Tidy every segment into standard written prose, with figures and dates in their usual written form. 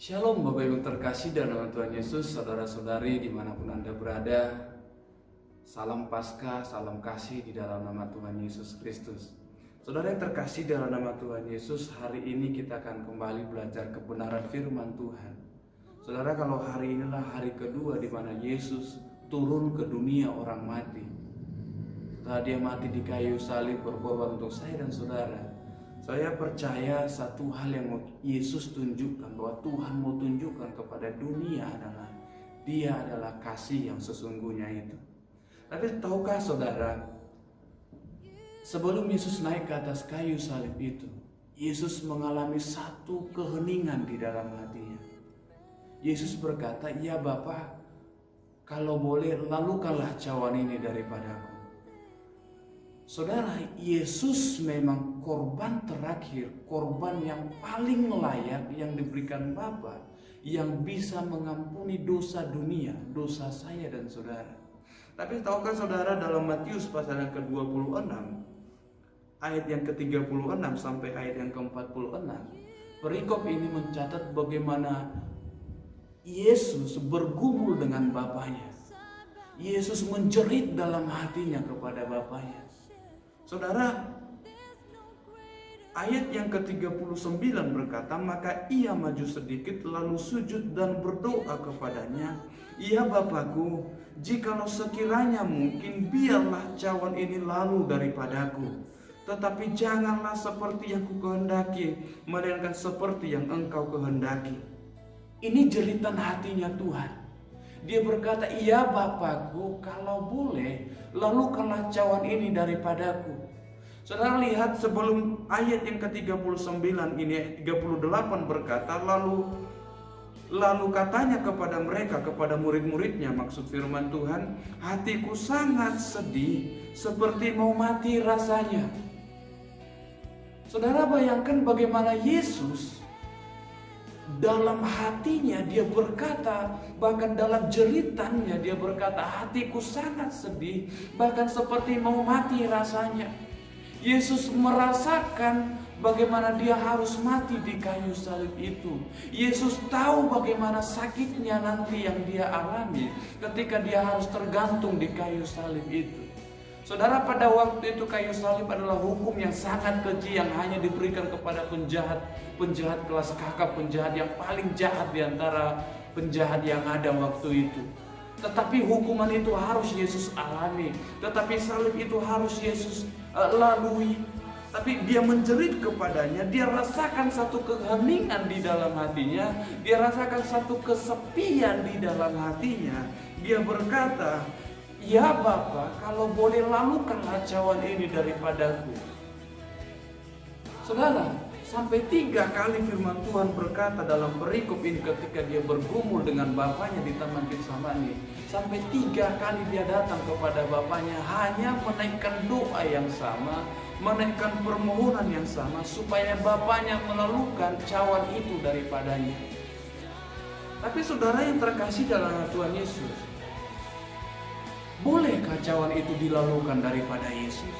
Shalom Bapak Ibu terkasih dalam Tuhan Yesus, saudara-saudari dimanapun Anda berada. Salam Paskah, salam kasih di dalam nama Tuhan Yesus Kristus. Saudara yang terkasih dalam nama Tuhan Yesus, hari ini kita akan kembali belajar kebenaran firman Tuhan. Saudara, kalau hari inilah hari kedua di mana Yesus turun ke dunia orang mati. Setelah dia mati di kayu salib berkorban untuk saya dan saudara, saya percaya satu hal yang mau Yesus tunjukkan, bahwa Tuhan mau tunjukkan kepada dunia adalah Dia adalah kasih yang sesungguhnya itu. Tapi tahukah saudara, sebelum Yesus naik ke atas kayu salib itu, Yesus mengalami satu keheningan di dalam hatinya. Yesus berkata, "Ya Bapa, kalau boleh lalukanlah cawan ini daripadaku." Saudara, Yesus memang korban terakhir, korban yang paling layak yang diberikan Bapa, yang bisa mengampuni dosa dunia, dosa saya dan saudara. Tapi tahukah saudara, dalam Matius pasal yang ke-26, ayat yang ke-36 sampai ayat yang ke-46, perikop ini mencatat bagaimana Yesus bergumul dengan Bapanya. Yesus menjerit dalam hatinya kepada Bapanya. Saudara, ayat yang ke-39 berkata, "Maka ia maju sedikit lalu sujud dan berdoa kepadanya, 'Ya Bapakku, jikalau sekiranya mungkin, biarlah cawan ini lalu daripadaku. Tetapi janganlah seperti yang kukehendaki, melainkan seperti yang Engkau kehendaki.'" Ini jeritan hatinya Tuhan. Dia berkata, "Ya Bapakku, kalau boleh, lalukanlah cawan ini daripadaku." Saudara lihat sebelum ayat yang ke-39 ini, ayat 38 berkata, lalu katanya kepada mereka, kepada murid-muridnya, maksud firman Tuhan, "Hatiku sangat sedih, seperti mau mati rasanya." Saudara bayangkan bagaimana Yesus dalam hatinya dia berkata, bahkan dalam jeritannya dia berkata, "Hatiku sangat sedih, bahkan seperti mau mati rasanya." Yesus merasakan bagaimana dia harus mati di kayu salib itu. Yesus tahu bagaimana sakitnya nanti yang dia alami ketika dia harus tergantung di kayu salib itu. Saudara, pada waktu itu kayu salib adalah hukum yang sangat keji yang hanya diberikan kepada penjahat kelas kakap, penjahat yang paling jahat di antara penjahat yang ada waktu itu. Tetapi hukuman itu harus Yesus alami, tetapi salib itu harus Yesus lalui. Tapi dia menjerit kepadanya, dia rasakan satu keheningan di dalam hatinya, dia rasakan satu kesepian di dalam hatinya. Dia berkata, "Ya Bapa, kalau boleh lalukanlah cawan ini daripadaku." Saudara, sampai 3 kali firman Tuhan berkata dalam perikop ini ketika dia bergumul dengan Bapanya di Taman Getsemani. Sampai 3 kali dia datang kepada Bapanya hanya menaikkan doa yang sama, menaikkan permohonan yang sama, supaya Bapanya melalukan cawan itu daripadanya. Tapi saudara yang terkasih dalam Tuhan Yesus, bolehkah cawan itu dilalukan daripada Yesus?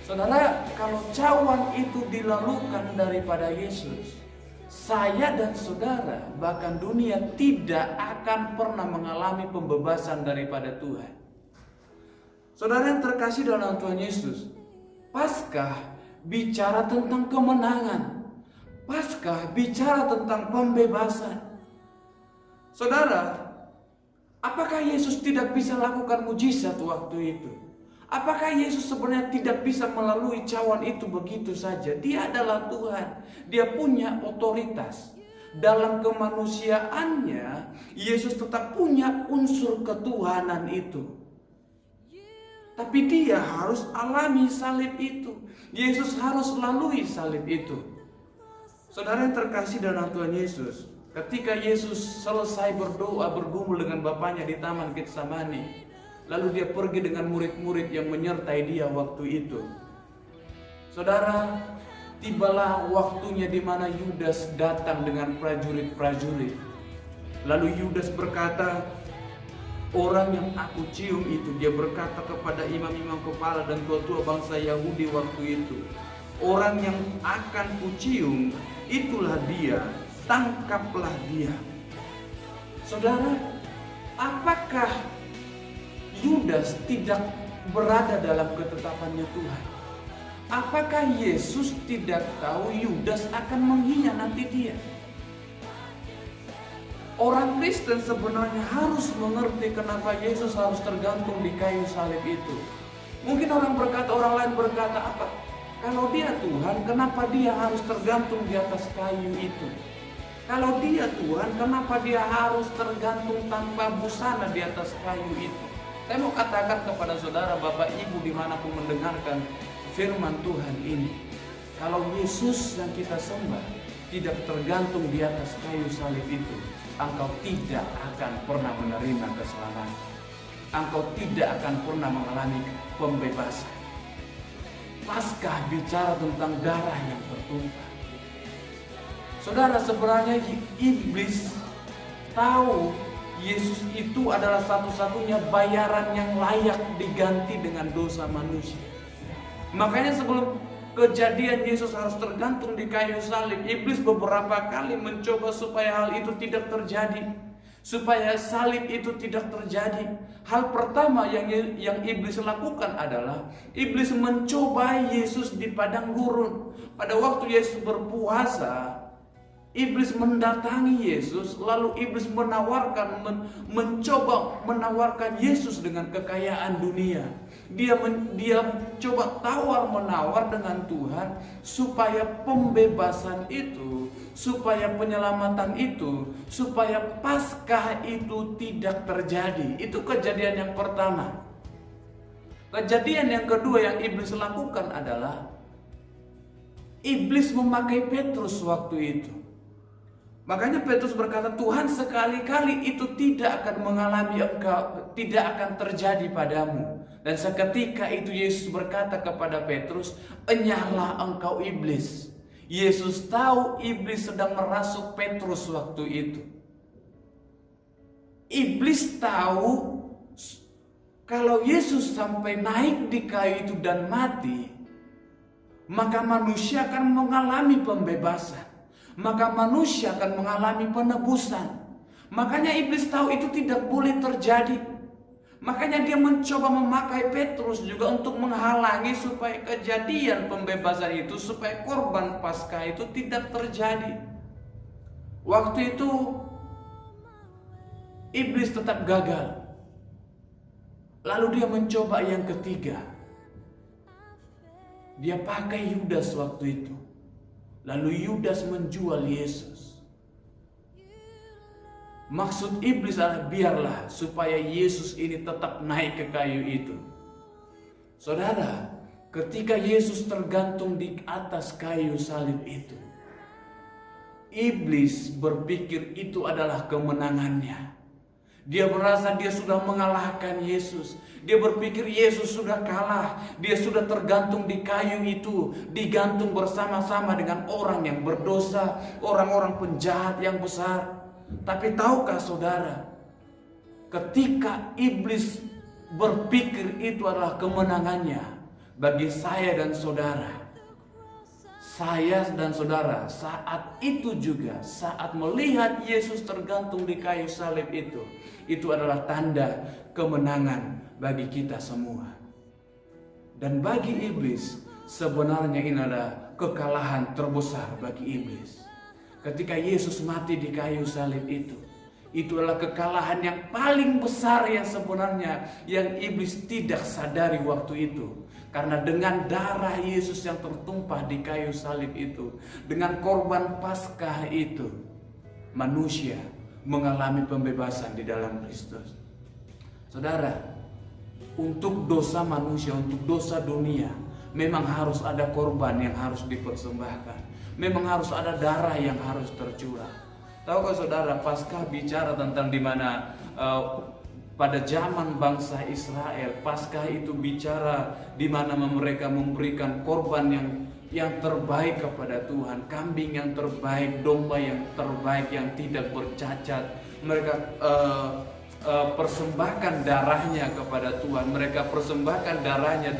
Saudara, kalau cawan itu dilalukan daripada Yesus, saya dan saudara, bahkan dunia tidak akan pernah mengalami pembebasan daripada Tuhan. Saudara yang terkasih dalam Tuhan Yesus, Paskah bicara tentang kemenangan. Paskah bicara tentang pembebasan. Saudara, apakah Yesus tidak bisa lakukan mujizat waktu itu? Apakah Yesus sebenarnya tidak bisa melalui cawan itu begitu saja? Dia adalah Tuhan. Dia punya otoritas. Dalam kemanusiaannya, Yesus tetap punya unsur ketuhanan itu. Tapi dia harus alami salib itu. Yesus harus lalui salib itu. Saudara yang terkasih dalam Tuhan Yesus, ketika Yesus selesai berdoa, bergumul dengan Bapanya di Taman Getsemani, lalu dia pergi dengan murid-murid yang menyertai dia waktu itu. Saudara, tibalah waktunya di mana Yudas datang dengan prajurit-prajurit. Lalu Yudas berkata, "Orang yang aku cium itu," dia berkata kepada imam-imam kepala dan ketua bangsa Yahudi waktu itu, "Orang yang akan kucium, itulah dia. tangkaplah dia. Saudara, apakah Yudas tidak berada dalam ketetapannya Tuhan? Apakah Yesus tidak tahu Yudas akan mengkhianati dia? Orang Kristen sebenarnya harus mengerti kenapa Yesus harus tergantung di kayu salib itu. Mungkin orang lain berkata, apa? Kalau dia Tuhan, kenapa dia harus tergantung di atas kayu itu? Kalau dia Tuhan, kenapa dia harus tergantung tanpa busana di atas kayu itu? Saya mau katakan kepada saudara, Bapak, Ibu dimanapun mendengarkan firman Tuhan ini, kalau Yesus yang kita sembah tidak tergantung di atas kayu salib itu, engkau tidak akan pernah menerima keselamatan. Engkau tidak akan pernah mengalami pembebasan. Paskah bicara tentang darah yang tertumpah. Saudara, sebenarnya iblis tahu Yesus itu adalah satu-satunya bayaran yang layak diganti dengan dosa manusia. Makanya sebelum kejadian Yesus harus tergantung di kayu salib, iblis beberapa kali mencoba supaya hal itu tidak terjadi, supaya salib itu tidak terjadi. Hal pertama yang iblis lakukan adalah iblis mencoba Yesus di padang gurun. Pada waktu Yesus berpuasa, iblis mendatangi Yesus, lalu iblis mencoba menawarkan Yesus dengan kekayaan dunia. Dia coba tawar-menawar dengan Tuhan supaya pembebasan itu, supaya penyelamatan itu, supaya Paskah itu tidak terjadi. Itu kejadian yang pertama. Kejadian yang kedua yang iblis lakukan adalah iblis memakai Petrus waktu itu. Makanya Petrus berkata, Tuhan, sekali-kali itu tidak akan mengalami engkau, tidak akan terjadi padamu. Dan seketika itu Yesus berkata kepada Petrus, enyahlah engkau iblis. Yesus tahu iblis sedang merasuk Petrus waktu itu. Iblis tahu kalau Yesus sampai naik di kayu itu dan mati, maka manusia akan mengalami pembebasan. Maka manusia akan mengalami penebusan. Makanya iblis tahu itu tidak boleh terjadi. Makanya dia mencoba memakai Petrus juga untuk menghalangi supaya kejadian pembebasan itu, supaya korban Paskah itu tidak terjadi. Waktu itu iblis tetap gagal. Lalu dia mencoba yang ketiga. Dia pakai Yudas waktu itu. Lalu Yudas menjual Yesus. Maksud iblis adalah biarlah supaya Yesus ini tetap naik ke kayu itu. Saudara, ketika Yesus tergantung di atas kayu salib itu, iblis berpikir itu adalah kemenangannya. Dia merasa dia sudah mengalahkan Yesus. Dia berpikir Yesus sudah kalah. Dia sudah tergantung di kayu itu, digantung bersama-sama dengan orang yang berdosa, orang-orang penjahat yang besar. Tapi tahukah saudara, ketika iblis berpikir itu adalah kemenangannya, bagi saya dan saudara, saat itu juga, saat melihat Yesus tergantung di kayu salib itu adalah tanda kemenangan bagi kita semua. Dan bagi iblis, sebenarnya ini adalah kekalahan terbesar bagi iblis. Ketika Yesus mati di kayu salib itu adalah kekalahan yang paling besar yang sebenarnya yang iblis tidak sadari waktu itu. Karena dengan darah Yesus yang tertumpah di kayu salib itu, dengan korban Paskah itu, manusia mengalami pembebasan di dalam Kristus. Saudara, untuk dosa manusia, untuk dosa dunia, memang harus ada korban yang harus dipersembahkan. Memang harus ada darah yang harus tercurah. Tahukah saudara, Paskah bicara tentang di mana pada zaman bangsa Israel, Paskah itu bicara di mana mereka memberikan korban yang terbaik kepada Tuhan, kambing yang terbaik, domba yang terbaik yang tidak bercacat. Mereka persembahkan darahnya kepada Tuhan. Mereka persembahkan darahnya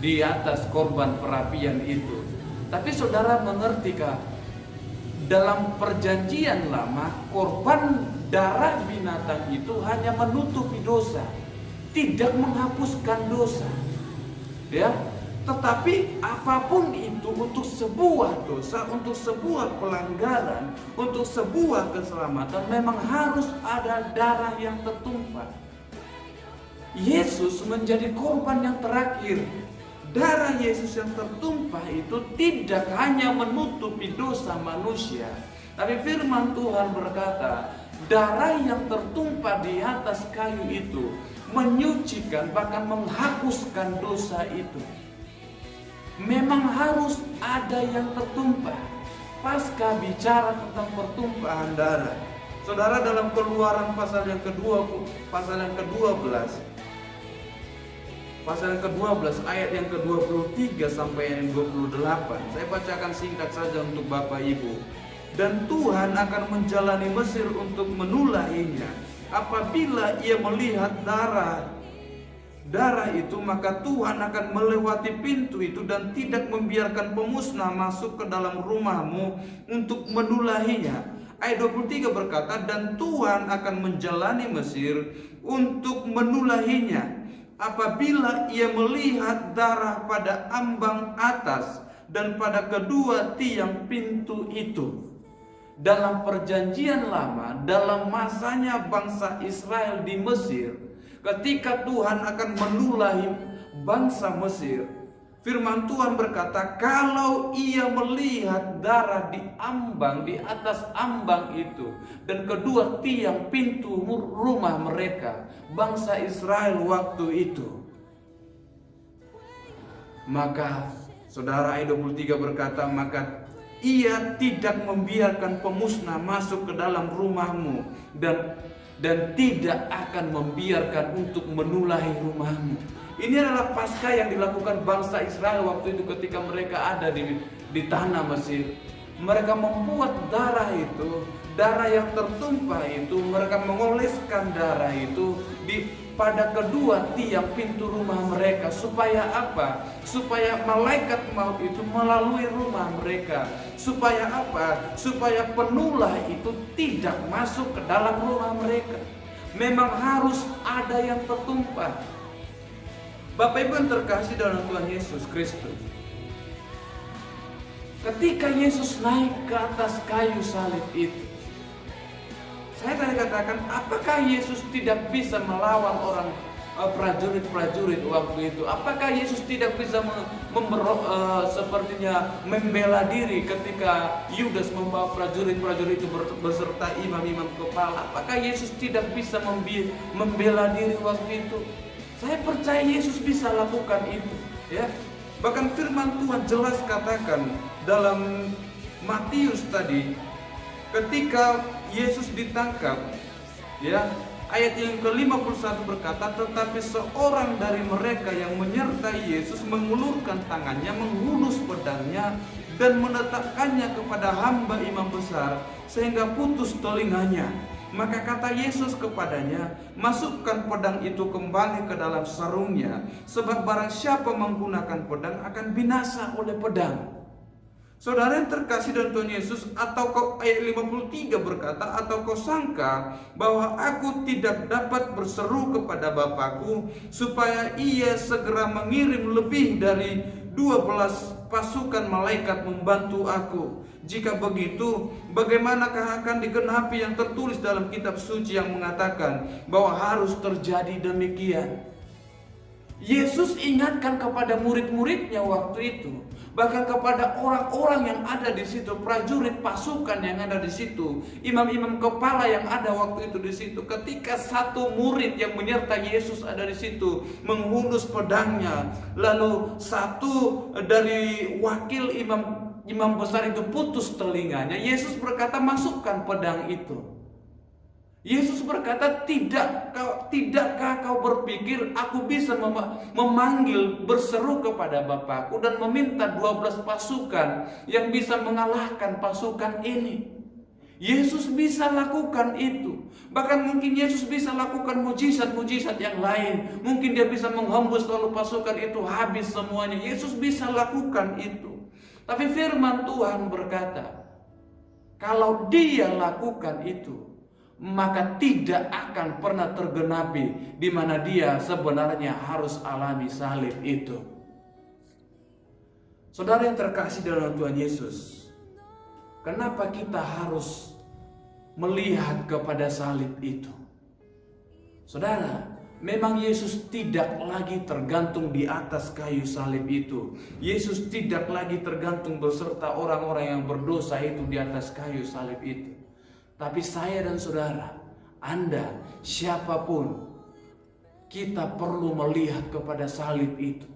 di atas korban perapian itu. Tapi saudara mengertikah dalam perjanjian lama korban darah binatang itu hanya menutupi dosa, tidak menghapuskan dosa. Ya, tetapi apapun itu untuk sebuah dosa, untuk sebuah pelanggaran, untuk sebuah keselamatan memang harus ada darah yang tertumpah. Yesus menjadi korban yang terakhir. Darah Yesus yang tertumpah itu tidak hanya menutupi dosa manusia, tapi firman Tuhan berkata, darah yang tertumpah di atas kayu itu menyucikan, bahkan menghapuskan dosa itu. Memang harus ada yang tertumpah. Pasca bicara tentang pertumpahan darah, saudara, dalam Keluaran pasal yang ke-12 ayat yang ke-23 sampai yang 28. Saya bacakan singkat saja untuk Bapak Ibu. Dan Tuhan akan menjalani Mesir untuk menulahinya. Apabila ia melihat darah itu, maka Tuhan akan melewati pintu itu dan tidak membiarkan pemusnah masuk ke dalam rumahmu untuk menulahinya. Ayat 23 berkata, dan Tuhan akan menjalani Mesir untuk menulahinya apabila ia melihat darah pada ambang atas dan pada kedua tiang pintu itu. Dalam perjanjian lama, dalam masanya bangsa Israel di Mesir, ketika Tuhan akan menulahi bangsa Mesir, firman Tuhan berkata, kalau ia melihat darah di atas ambang itu dan kedua tiang pintu rumah mereka, bangsa Israel waktu itu, maka saudara, ayat 23 berkata, maka ia tidak membiarkan pemusnah masuk ke dalam rumahmu dan tidak akan membiarkan untuk menulahi rumahmu. Ini adalah pasca yang dilakukan bangsa Israel waktu itu ketika mereka ada di tanah Mesir. Mereka membuat darah itu, darah yang tertumpah itu, mereka mengoleskan darah itu pada kedua tiang pintu rumah mereka. Supaya apa? Supaya malaikat maut itu melalui rumah mereka. Supaya apa? Supaya penulah itu tidak masuk ke dalam rumah mereka. Memang harus ada yang tertumpah. Bapak Ibu yang terkasih dalam Tuhan Yesus Kristus, ketika Yesus naik ke atas kayu salib itu, saya tadi katakan, apakah Yesus tidak bisa melawan orang prajurit-prajurit waktu itu? Apakah Yesus tidak bisa sepertinya membela diri ketika Yudas membawa prajurit-prajurit itu beserta imam-imam kepala? Apakah Yesus tidak bisa membela diri waktu itu? Saya percaya Yesus bisa lakukan itu, ya. Bahkan firman Tuhan jelas katakan dalam Matius tadi, ketika Yesus ditangkap, ya, ayat yang ke-51 berkata, tetapi seorang dari mereka yang menyertai Yesus mengulurkan tangannya, menghunus pedangnya dan meletakkannya kepada hamba imam besar sehingga putus telinganya. Maka kata Yesus kepadanya, masukkan pedang itu kembali ke dalam sarungnya, sebab barang siapa menggunakan pedang akan binasa oleh pedang. Saudara yang terkasih dalam Tuhan Yesus, atau ayat 53 berkata, atau kau sangka bahwa aku tidak dapat berseru kepada Bapakku supaya ia segera mengirim lebih dari 12 pasukan malaikat membantu aku? Jika begitu, bagaimanakah akan digenapi yang tertulis dalam kitab suci yang mengatakan bahwa harus terjadi demikian? Yesus ingatkan kepada murid-muridnya waktu itu, bahkan kepada orang-orang yang ada di situ, prajurit pasukan yang ada di situ, imam-imam kepala yang ada waktu itu di situ. Ketika satu murid yang menyertai Yesus ada di situ menghunus pedangnya, lalu satu dari wakil imam besar itu putus telinganya, Yesus berkata, masukkan pedang itu. Yesus berkata, tidakkah kau berpikir aku bisa memanggil, berseru kepada Bapakku dan meminta 12 pasukan yang bisa mengalahkan pasukan ini? Yesus bisa lakukan itu. Bahkan mungkin Yesus bisa lakukan mujizat-mujizat yang lain. Mungkin dia bisa menghembus lalu pasukan itu habis semuanya. Yesus bisa lakukan itu. Tapi firman Tuhan berkata, Kalau dia lakukan itu, maka tidak akan pernah tergenapi di mana dia sebenarnya harus alami salib itu. Saudara yang terkasih dalam Tuhan Yesus, kenapa kita harus melihat kepada salib itu? Saudara, memang Yesus tidak lagi tergantung di atas kayu salib itu. Yesus tidak lagi tergantung beserta orang-orang yang berdosa itu di atas kayu salib itu. Tapi saya dan saudara, Anda, siapapun, kita perlu melihat kepada salib itu.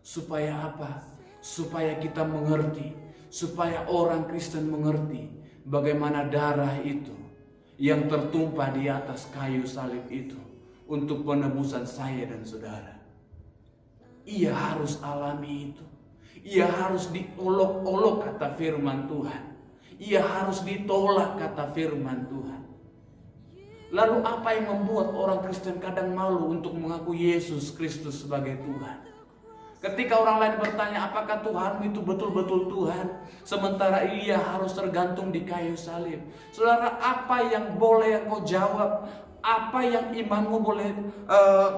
Supaya apa? Supaya kita mengerti, supaya orang Kristen mengerti bagaimana darah itu yang tertumpah di atas kayu salib itu untuk penebusan saya dan saudara. Ia harus alami itu. Ia harus diolok-olok kata firman Tuhan. Ia harus ditolak kata firman Tuhan. Lalu apa yang membuat orang Kristen kadang malu untuk mengaku Yesus Kristus sebagai Tuhan? Ketika orang lain bertanya, apakah Tuhanmu itu betul-betul Tuhan? Sementara ia harus tergantung di kayu salib. Saudara, apa yang boleh kau jawab? Apa yang imanmu boleh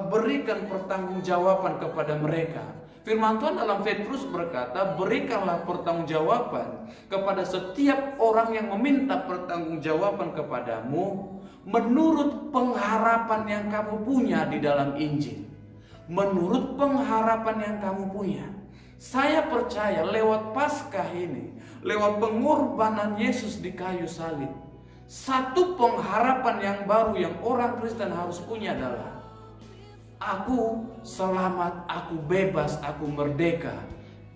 berikan pertanggungjawaban kepada mereka? Firman Tuhan dalam Petrus berkata, berikanlah pertanggungjawaban kepada setiap orang yang meminta pertanggungjawaban kepadamu menurut pengharapan yang kamu punya di dalam Injil. Menurut pengharapan yang kamu punya. Saya percaya lewat Paskah ini, lewat pengorbanan Yesus di kayu salib, satu pengharapan yang baru yang orang Kristen harus punya adalah aku selamat, aku bebas, aku merdeka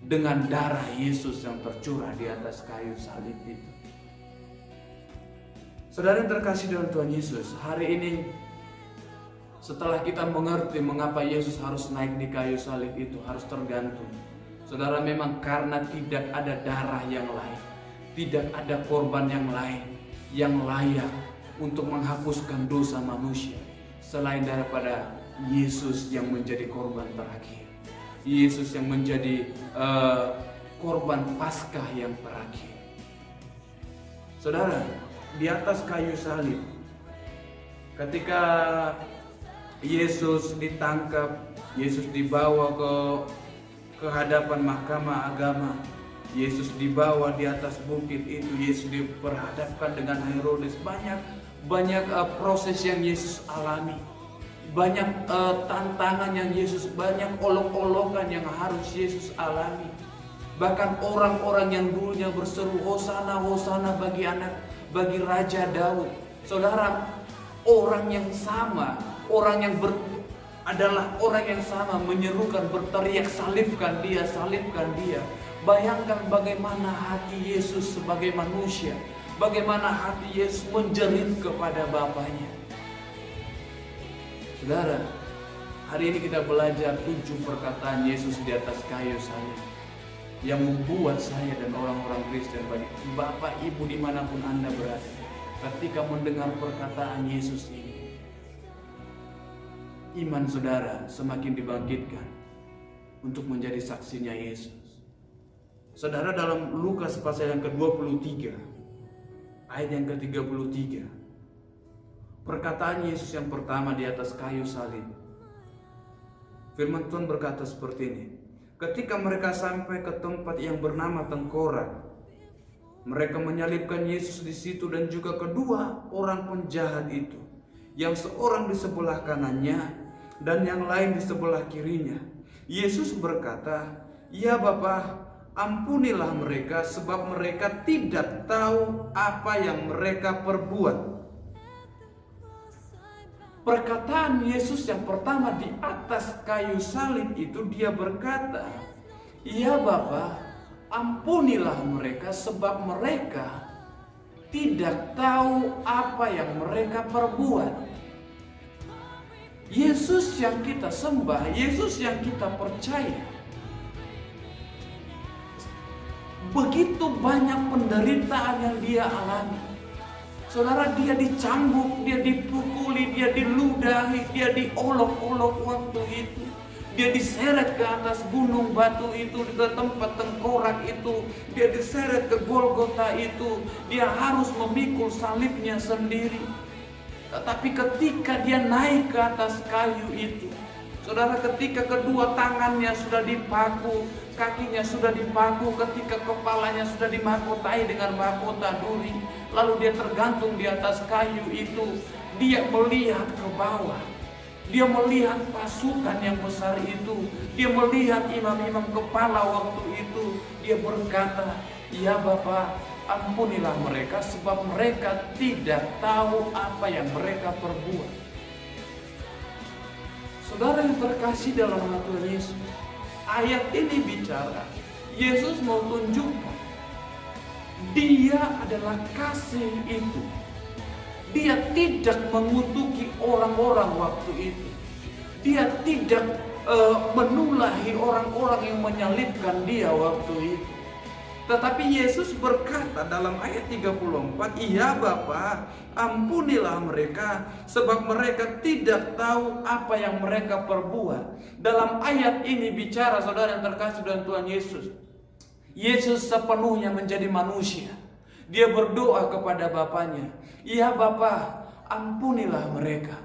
dengan darah Yesus yang tercurah di atas kayu salib itu. Saudara yang terkasih dalam Tuhan Yesus, hari ini setelah kita mengerti mengapa Yesus harus naik di kayu salib itu, harus tergantung. Saudara, memang karena tidak ada darah yang lain, tidak ada korban yang lain yang layak untuk menghapuskan dosa manusia selain daripada Yesus yang menjadi korban terakhir. Yesus yang menjadi korban Paskah yang terakhir. Saudara, di atas kayu salib, ketika Yesus ditangkap, Yesus dibawa ke hadapan mahkamah agama, Yesus dibawa di atas bukit itu, Yesus diperhadapkan dengan Herodes. Banyak proses yang Yesus alami, banyak tantangan yang Yesus, banyak olok-olokan yang harus Yesus alami. Bahkan orang-orang yang dulunya berseru Hosana, Hosana bagi Raja Daud. Saudara, orang yang sama, adalah orang yang sama menyerukan, berteriak, salibkan dia, salibkan dia. Bayangkan bagaimana hati Yesus sebagai manusia, bagaimana hati Yesus menjerit kepada Bapaknya. Saudara, hari ini kita belajar 7 perkataan Yesus di atas kayu salib yang membuat saya dan orang-orang Kristen, bagi Bapak Ibu dimanapun Anda berada, ketika mendengar perkataan Yesus ini, iman saudara semakin dibangkitkan untuk menjadi saksinya Yesus. Saudara, dalam Lukas pasal yang ke-23 ayat yang ke-33, perkataan Yesus yang pertama di atas kayu salib, firman Tuhan berkata seperti ini. Ketika mereka sampai ke tempat yang bernama Tengkorak, mereka menyalibkan Yesus di situ dan juga kedua orang penjahat itu, yang seorang di sebelah kanannya dan yang lain di sebelah kirinya. Yesus berkata, "Ya Bapa, ampunilah mereka, sebab mereka tidak tahu apa yang mereka perbuat." Perkataan Yesus yang pertama di atas kayu salib itu, dia berkata, "Ya Bapa, ampunilah mereka, sebab mereka tidak tahu apa yang mereka perbuat." Yesus yang kita sembah, Yesus yang kita percaya, begitu banyak penderitaan yang dia alami. Saudara, dia dicambuk, dia dipukuli, dia diludahi, dia diolok-olok waktu itu. Dia diseret ke atas gunung batu itu, ke tempat tengkorak itu. Dia diseret ke Golgota itu. Dia harus memikul salibnya sendiri. Tetapi ketika dia naik ke atas kayu itu, saudara, ketika kedua tangannya sudah dipaku, kakinya sudah dipaku, ketika kepalanya sudah dimahkotai dengan mahkota duri, lalu dia tergantung di atas kayu itu, dia melihat ke bawah. Dia melihat pasukan yang besar itu. Dia melihat imam-imam kepala waktu itu. Dia berkata, "Ya Bapa, ampunilah mereka sebab mereka tidak tahu apa yang mereka perbuat." Saudara yang terkasih dalam nama Tuhan Yesus, ayat ini bicara, Yesus mau tunjukkan Dia adalah kasih itu. Dia tidak mengutuki orang-orang waktu itu. Dia tidak menulahi orang-orang yang menyalibkan dia waktu itu. Tetapi Yesus berkata dalam ayat 34, "Ya Bapa, ampunilah mereka sebab mereka tidak tahu apa yang mereka perbuat." Dalam ayat ini bicara, saudara yang terkasih dalam Tuhan Yesus, Yesus sepenuhnya menjadi manusia. Dia berdoa kepada Bapanya, "Ya Bapa, ampunilah mereka."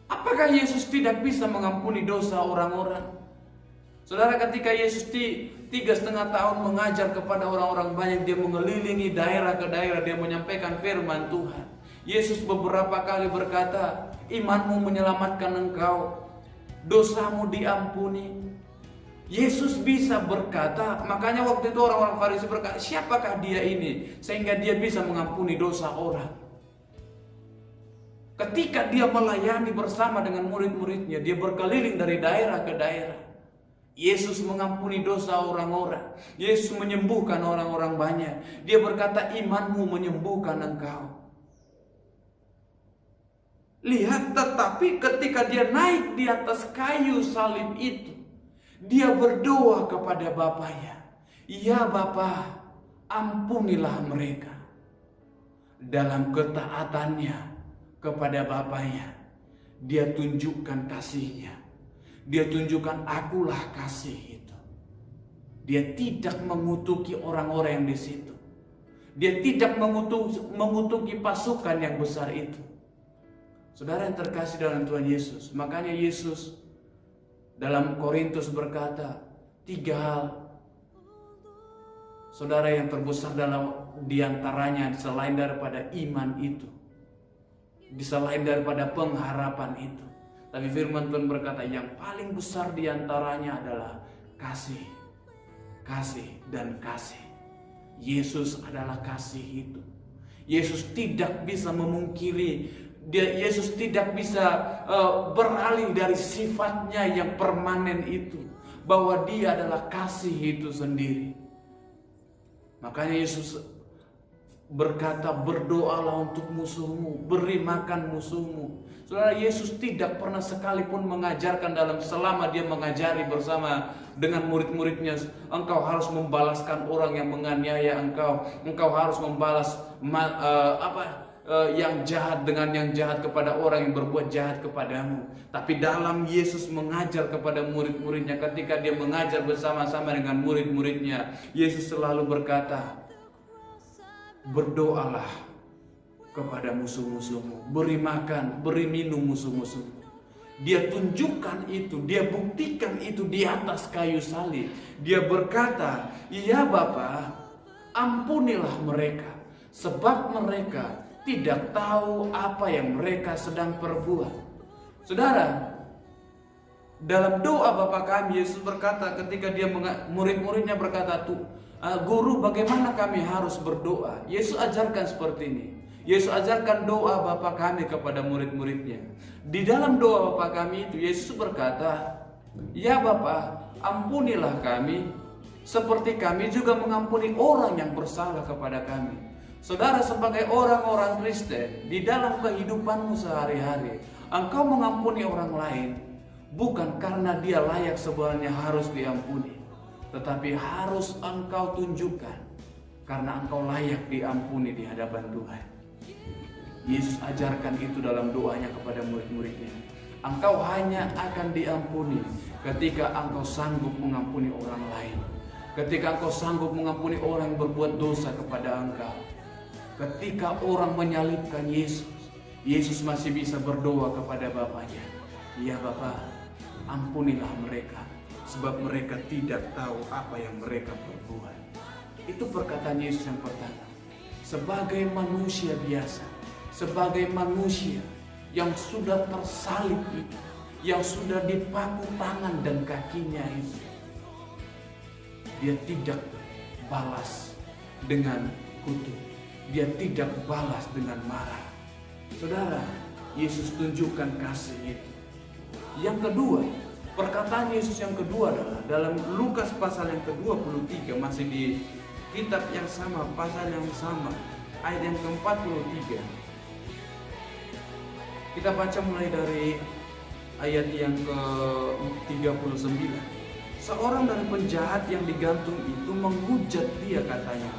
Apakah Yesus tidak bisa mengampuni dosa orang-orang? Saudara, ketika Yesus 3,5 tahun mengajar kepada orang-orang banyak, dia mengelilingi daerah ke daerah, dia menyampaikan firman Tuhan. Yesus beberapa kali berkata, "Imanmu menyelamatkan engkau, dosamu diampuni." Yesus bisa berkata, makanya waktu itu orang-orang Farisi berkata, "Siapakah dia ini sehingga dia bisa mengampuni dosa orang?" Ketika dia melayani bersama dengan murid-muridnya, dia berkeliling dari daerah ke daerah. Yesus mengampuni dosa orang-orang. Yesus menyembuhkan orang-orang banyak. Dia berkata, "Imanmu menyembuhkan engkau." Lihat, tetapi ketika dia naik di atas kayu salib itu, dia berdoa kepada Bapanya, "Ya Bapa, ampunilah mereka." Dalam ketaatannya kepada Bapanya, dia tunjukkan kasihnya. Dia tunjukkan, "Akulah kasih itu." Dia tidak mengutuki orang-orang yang di situ. Dia tidak mengutuki pasukan yang besar itu. Saudara yang terkasih dalam Tuhan Yesus, makanya Yesus dalam Korintus berkata, 3 hal, saudara, yang terbesar dalam diantaranya selain daripada iman itu, selain daripada pengharapan itu. Tapi firman Tuhan berkata, yang paling besar diantaranya adalah kasih. Kasih dan kasih. Yesus adalah kasih itu. Yesus tidak bisa memungkiri, Yesus tidak bisa beralih dari sifatnya yang permanen itu, bahwa dia adalah kasih itu sendiri. Makanya Yesus berkata, "Berdoalah untuk musuhmu, beri makan musuhmu." Saudara, Yesus tidak pernah sekalipun mengajarkan selama dia mengajari bersama dengan murid-muridnya, "Engkau harus membalaskan orang yang menganiaya engkau. Engkau harus membalas yang jahat dengan yang jahat kepada orang yang berbuat jahat kepadamu." Tapi dalam Yesus mengajar kepada murid-muridnya, ketika dia mengajar bersama-sama dengan murid-muridnya, Yesus selalu berkata, "Berdoalah kepada musuh-musuhmu, beri makan, beri minum musuh-musuhmu." Dia tunjukkan itu, dia buktikan itu di atas kayu salib. Dia berkata, "Ya Bapa, ampunilah mereka, sebab mereka tidak tahu apa yang mereka sedang perbuat." Saudara, dalam doa Bapa kami, Yesus berkata ketika murid-muridnya berkata, "Guru, bagaimana kami harus berdoa?" Yesus ajarkan seperti ini. Yesus ajarkan doa Bapa kami kepada murid-muridnya. Di dalam doa Bapa kami itu, Yesus berkata, "Ya Bapa, ampunilah kami seperti kami juga mengampuni orang yang bersalah kepada kami." Saudara, sebagai orang-orang Kristen, di dalam kehidupanmu sehari-hari, engkau mengampuni orang lain bukan karena dia layak sebenarnya harus diampuni, tetapi harus engkau tunjukkan karena engkau layak diampuni di hadapan Tuhan. Yesus ajarkan itu dalam doanya kepada murid-muridnya. Engkau hanya akan diampuni ketika engkau sanggup mengampuni orang lain. Ketika engkau sanggup mengampuni orang yang berbuat dosa kepada engkau. Ketika orang menyalibkan Yesus, Yesus masih bisa berdoa kepada Bapaknya. Ya Bapa, ampunilah mereka, sebab mereka tidak tahu apa yang mereka perbuat. Itu perkataan Yesus yang pertama. Sebagai manusia biasa, sebagai manusia yang sudah tersalib itu, yang sudah dipaku tangan dan kakinya itu, dia tidak balas dengan kutuk, dia tidak balas dengan marah. Saudara, Yesus tunjukkan kasih itu. Yang kedua, perkataan Yesus yang kedua adalah dalam Lukas pasal yang ke-23, masih di kitab yang sama, pasal yang sama, ayat yang ke-43. Kita baca mulai dari ayat yang ke-39. Seorang dari penjahat yang digantung itu menghujat dia, katanya,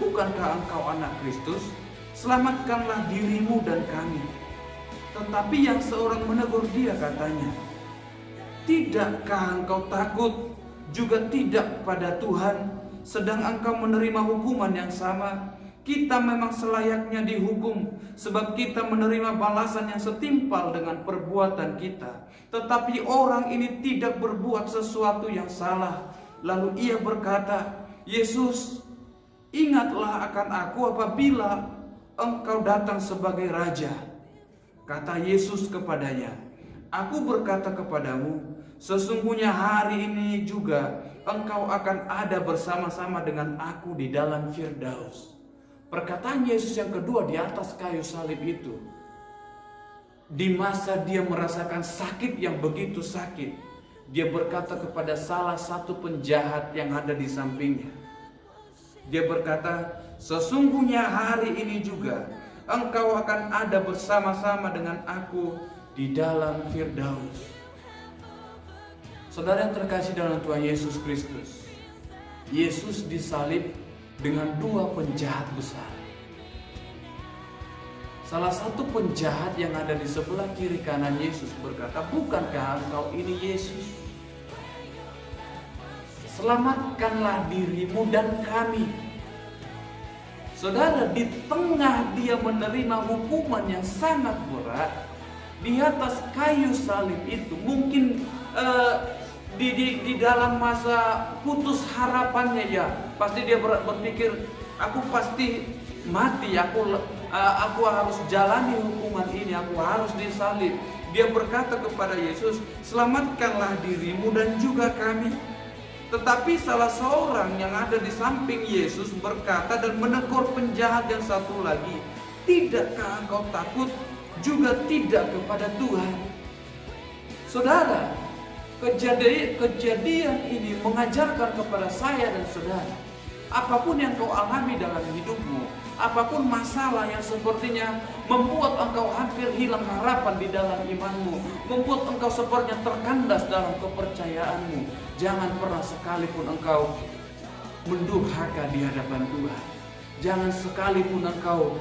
"Bukankah engkau anak Kristus? Selamatkanlah dirimu dan kami." Tetapi yang seorang menegur dia, katanya, "Tidakkah engkau takut juga tidak pada Tuhan, sedang engkau menerima hukuman yang sama? Kita memang selayaknya dihukum, sebab kita menerima balasan yang setimpal dengan perbuatan kita. Tetapi orang ini tidak berbuat sesuatu yang salah." Lalu ia berkata, "Yesus, ingatlah akan aku apabila engkau datang sebagai Raja." Kata Yesus kepadanya, "Aku berkata kepadamu, sesungguhnya hari ini juga engkau akan ada bersama-sama dengan aku di dalam Firdaus." Perkataan Yesus yang kedua di atas kayu salib itu, di masa dia merasakan sakit yang begitu sakit, dia berkata kepada salah satu penjahat yang ada di sampingnya. Dia berkata, "Sesungguhnya hari ini juga engkau akan ada bersama-sama dengan aku di dalam Firdaus." Saudara yang terkasih dalam Tuhan Yesus Kristus, Yesus disalib dengan dua penjahat besar. Salah satu penjahat yang ada di sebelah kiri kanan Yesus berkata, "Bukankah engkau ini Yesus? Selamatkanlah dirimu dan kami." Saudara, di tengah dia menerima hukuman yang sangat berat di atas kayu salib itu, mungkin di dalam masa putus harapannya, ya pasti dia berpikir, "Aku pasti mati, aku harus jalani hukuman ini, aku harus disalib." Dia berkata kepada Yesus, "Selamatkanlah dirimu dan juga kami." Tetapi salah seorang yang ada di samping Yesus berkata dan menegur penjahat yang satu lagi, "Tidakkah engkau takut juga tidak kepada Tuhan?" Saudara, kejadian ini mengajarkan kepada saya dan saudara, apapun yang kau alami dalam hidupmu, apapun masalah yang sepertinya membuat engkau hampir hilang harapan di dalam imanmu, membuat engkau sepertinya terkandas dalam kepercayaanmu, jangan pernah sekalipun engkau mendurhaka di hadapan Tuhan. Jangan sekalipun engkau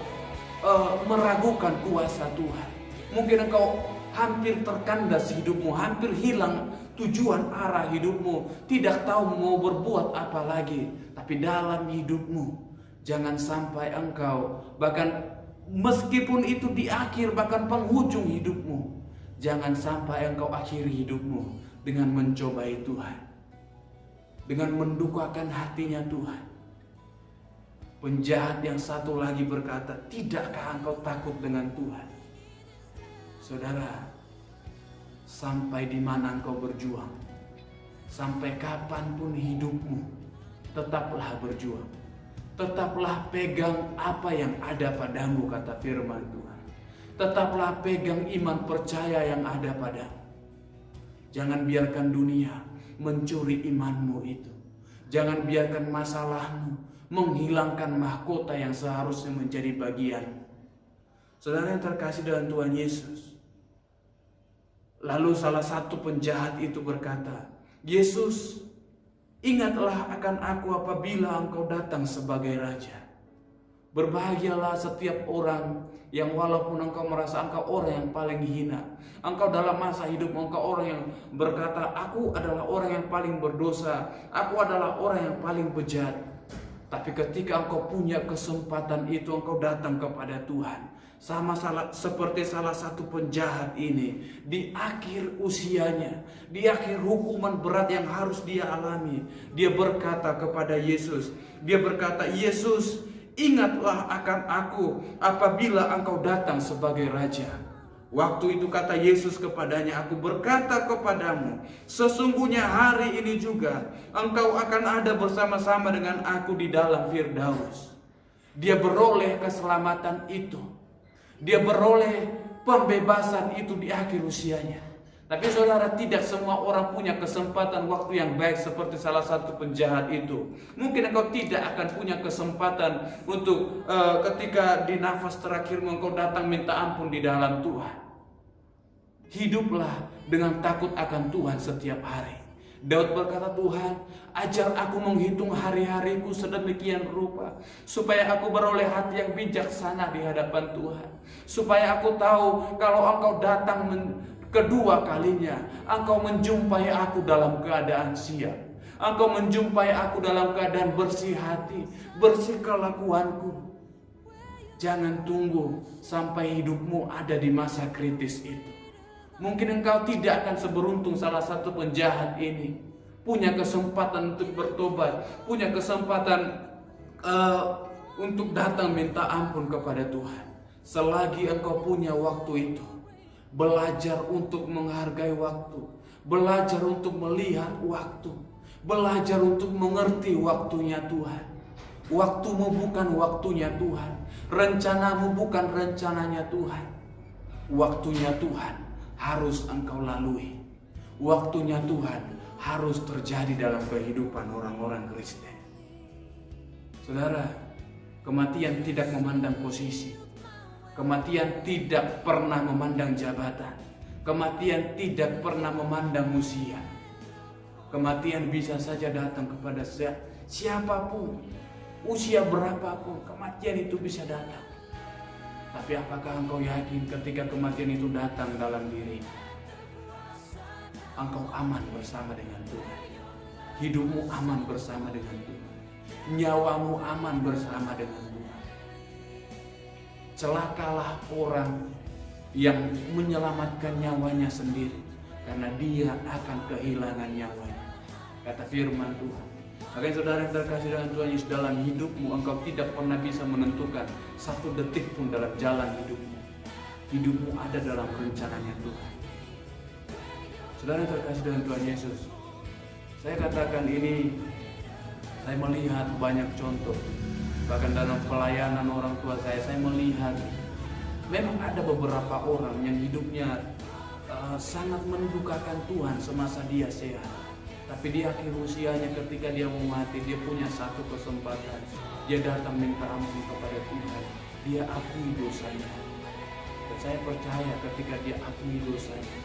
meragukan kuasa Tuhan. Mungkin engkau hampir terkandas hidupmu, hampir hilang tujuan arah hidupmu, tidak tahu mau berbuat apa lagi. Tapi dalam hidupmu, jangan sampai engkau, bahkan meskipun itu di akhir, bahkan penghujung hidupmu, jangan sampai engkau akhiri hidupmu dengan mencobai Tuhan, dengan mendukakan hatinya Tuhan. Penjahat yang satu lagi berkata, "Tidakkah engkau takut dengan Tuhan?" Saudara, sampai di mana engkau berjuang, sampai kapanpun hidupmu, tetaplah berjuang. Tetaplah pegang apa yang ada padamu, kata firman Tuhan. Tetaplah pegang iman percaya yang ada padamu. Jangan biarkan dunia mencuri imanmu itu. Jangan biarkan masalahmu menghilangkan mahkota yang seharusnya menjadi bagianmu. Saudara yang terkasih dalam Tuhan Yesus, lalu salah satu penjahat itu berkata, "Yesus, ingatlah akan aku apabila engkau datang sebagai Raja." Berbahagialah setiap orang yang walaupun engkau merasa engkau orang yang paling hina, engkau dalam masa hidup engkau orang yang berkata, aku adalah orang yang paling berdosa, aku adalah orang yang paling bejat. Tapi ketika engkau punya kesempatan itu, engkau datang kepada Tuhan. Seperti salah satu penjahat ini, di akhir usianya, di akhir hukuman berat yang harus dia alami, dia berkata kepada Yesus, dia berkata, Yesus, ingatlah akan aku apabila engkau datang sebagai Raja. Waktu itu kata Yesus kepadanya, aku berkata kepadamu, sesungguhnya hari ini juga engkau akan ada bersama-sama dengan aku di dalam Firdaus. Dia beroleh keselamatan itu, dia beroleh pembebasan itu di akhir usianya. Tapi saudara, tidak semua orang punya kesempatan waktu yang baik seperti salah satu penjahat itu. Mungkin engkau tidak akan punya kesempatan untuk ketika di nafas terakhir engkau datang minta ampun di dalam Tuhan. Hiduplah dengan takut akan Tuhan setiap hari. Daud berkata, Tuhan, ajar aku menghitung hari-hariku sedemikian rupa, supaya aku beroleh hati yang bijaksana di hadapan Tuhan. Supaya aku tahu kalau engkau datang kedua kalinya, engkau menjumpai aku dalam keadaan siap. Engkau menjumpai aku dalam keadaan bersih hati, bersih kelakuanku. Jangan tunggu sampai hidupmu ada di masa kritis itu. Mungkin engkau tidak akan seberuntung salah satu penjahat ini. Punya kesempatan untuk bertobat, punya kesempatan untuk datang minta ampun kepada Tuhan. Selagi engkau punya waktu itu, belajar untuk menghargai waktu, belajar untuk melihat waktu, belajar untuk mengerti waktunya Tuhan. Waktumu bukan waktunya Tuhan, rencanamu bukan rencananya Tuhan. Waktunya Tuhan harus engkau lalui. Waktunya Tuhan harus terjadi dalam kehidupan orang-orang Kristen. Saudara, kematian tidak memandang posisi. Kematian tidak pernah memandang jabatan. Kematian tidak pernah memandang usia. Kematian bisa saja datang kepada siapapun, usia berapapun, kematian itu bisa datang. Tapi apakah engkau yakin ketika kematian itu datang dalam diri, engkau aman bersama dengan Tuhan? Hidupmu aman bersama dengan Tuhan. Nyawamu aman bersama dengan Tuhan. Celakalah orang yang menyelamatkan nyawanya sendiri, karena dia akan kehilangan nyawanya. Kata firman Tuhan. Makanya saudara yang terkasih dengan Tuhan Yesus, dalam hidupmu engkau tidak pernah bisa menentukan satu detik pun dalam jalan hidupmu. Hidupmu ada dalam rencananya Tuhan. Saudara yang terkasih dengan Tuhan Yesus, saya katakan ini, saya melihat banyak contoh. Bahkan dalam pelayanan orang tua saya melihat memang ada beberapa orang yang hidupnya sangat mendukakan Tuhan semasa dia sehat. Tapi di akhir usianya ketika dia mau mati, dia punya satu kesempatan. Dia datang minta ampun kepada Tuhan. Dia akui dosanya. Dan saya percaya ketika dia akui dosanya,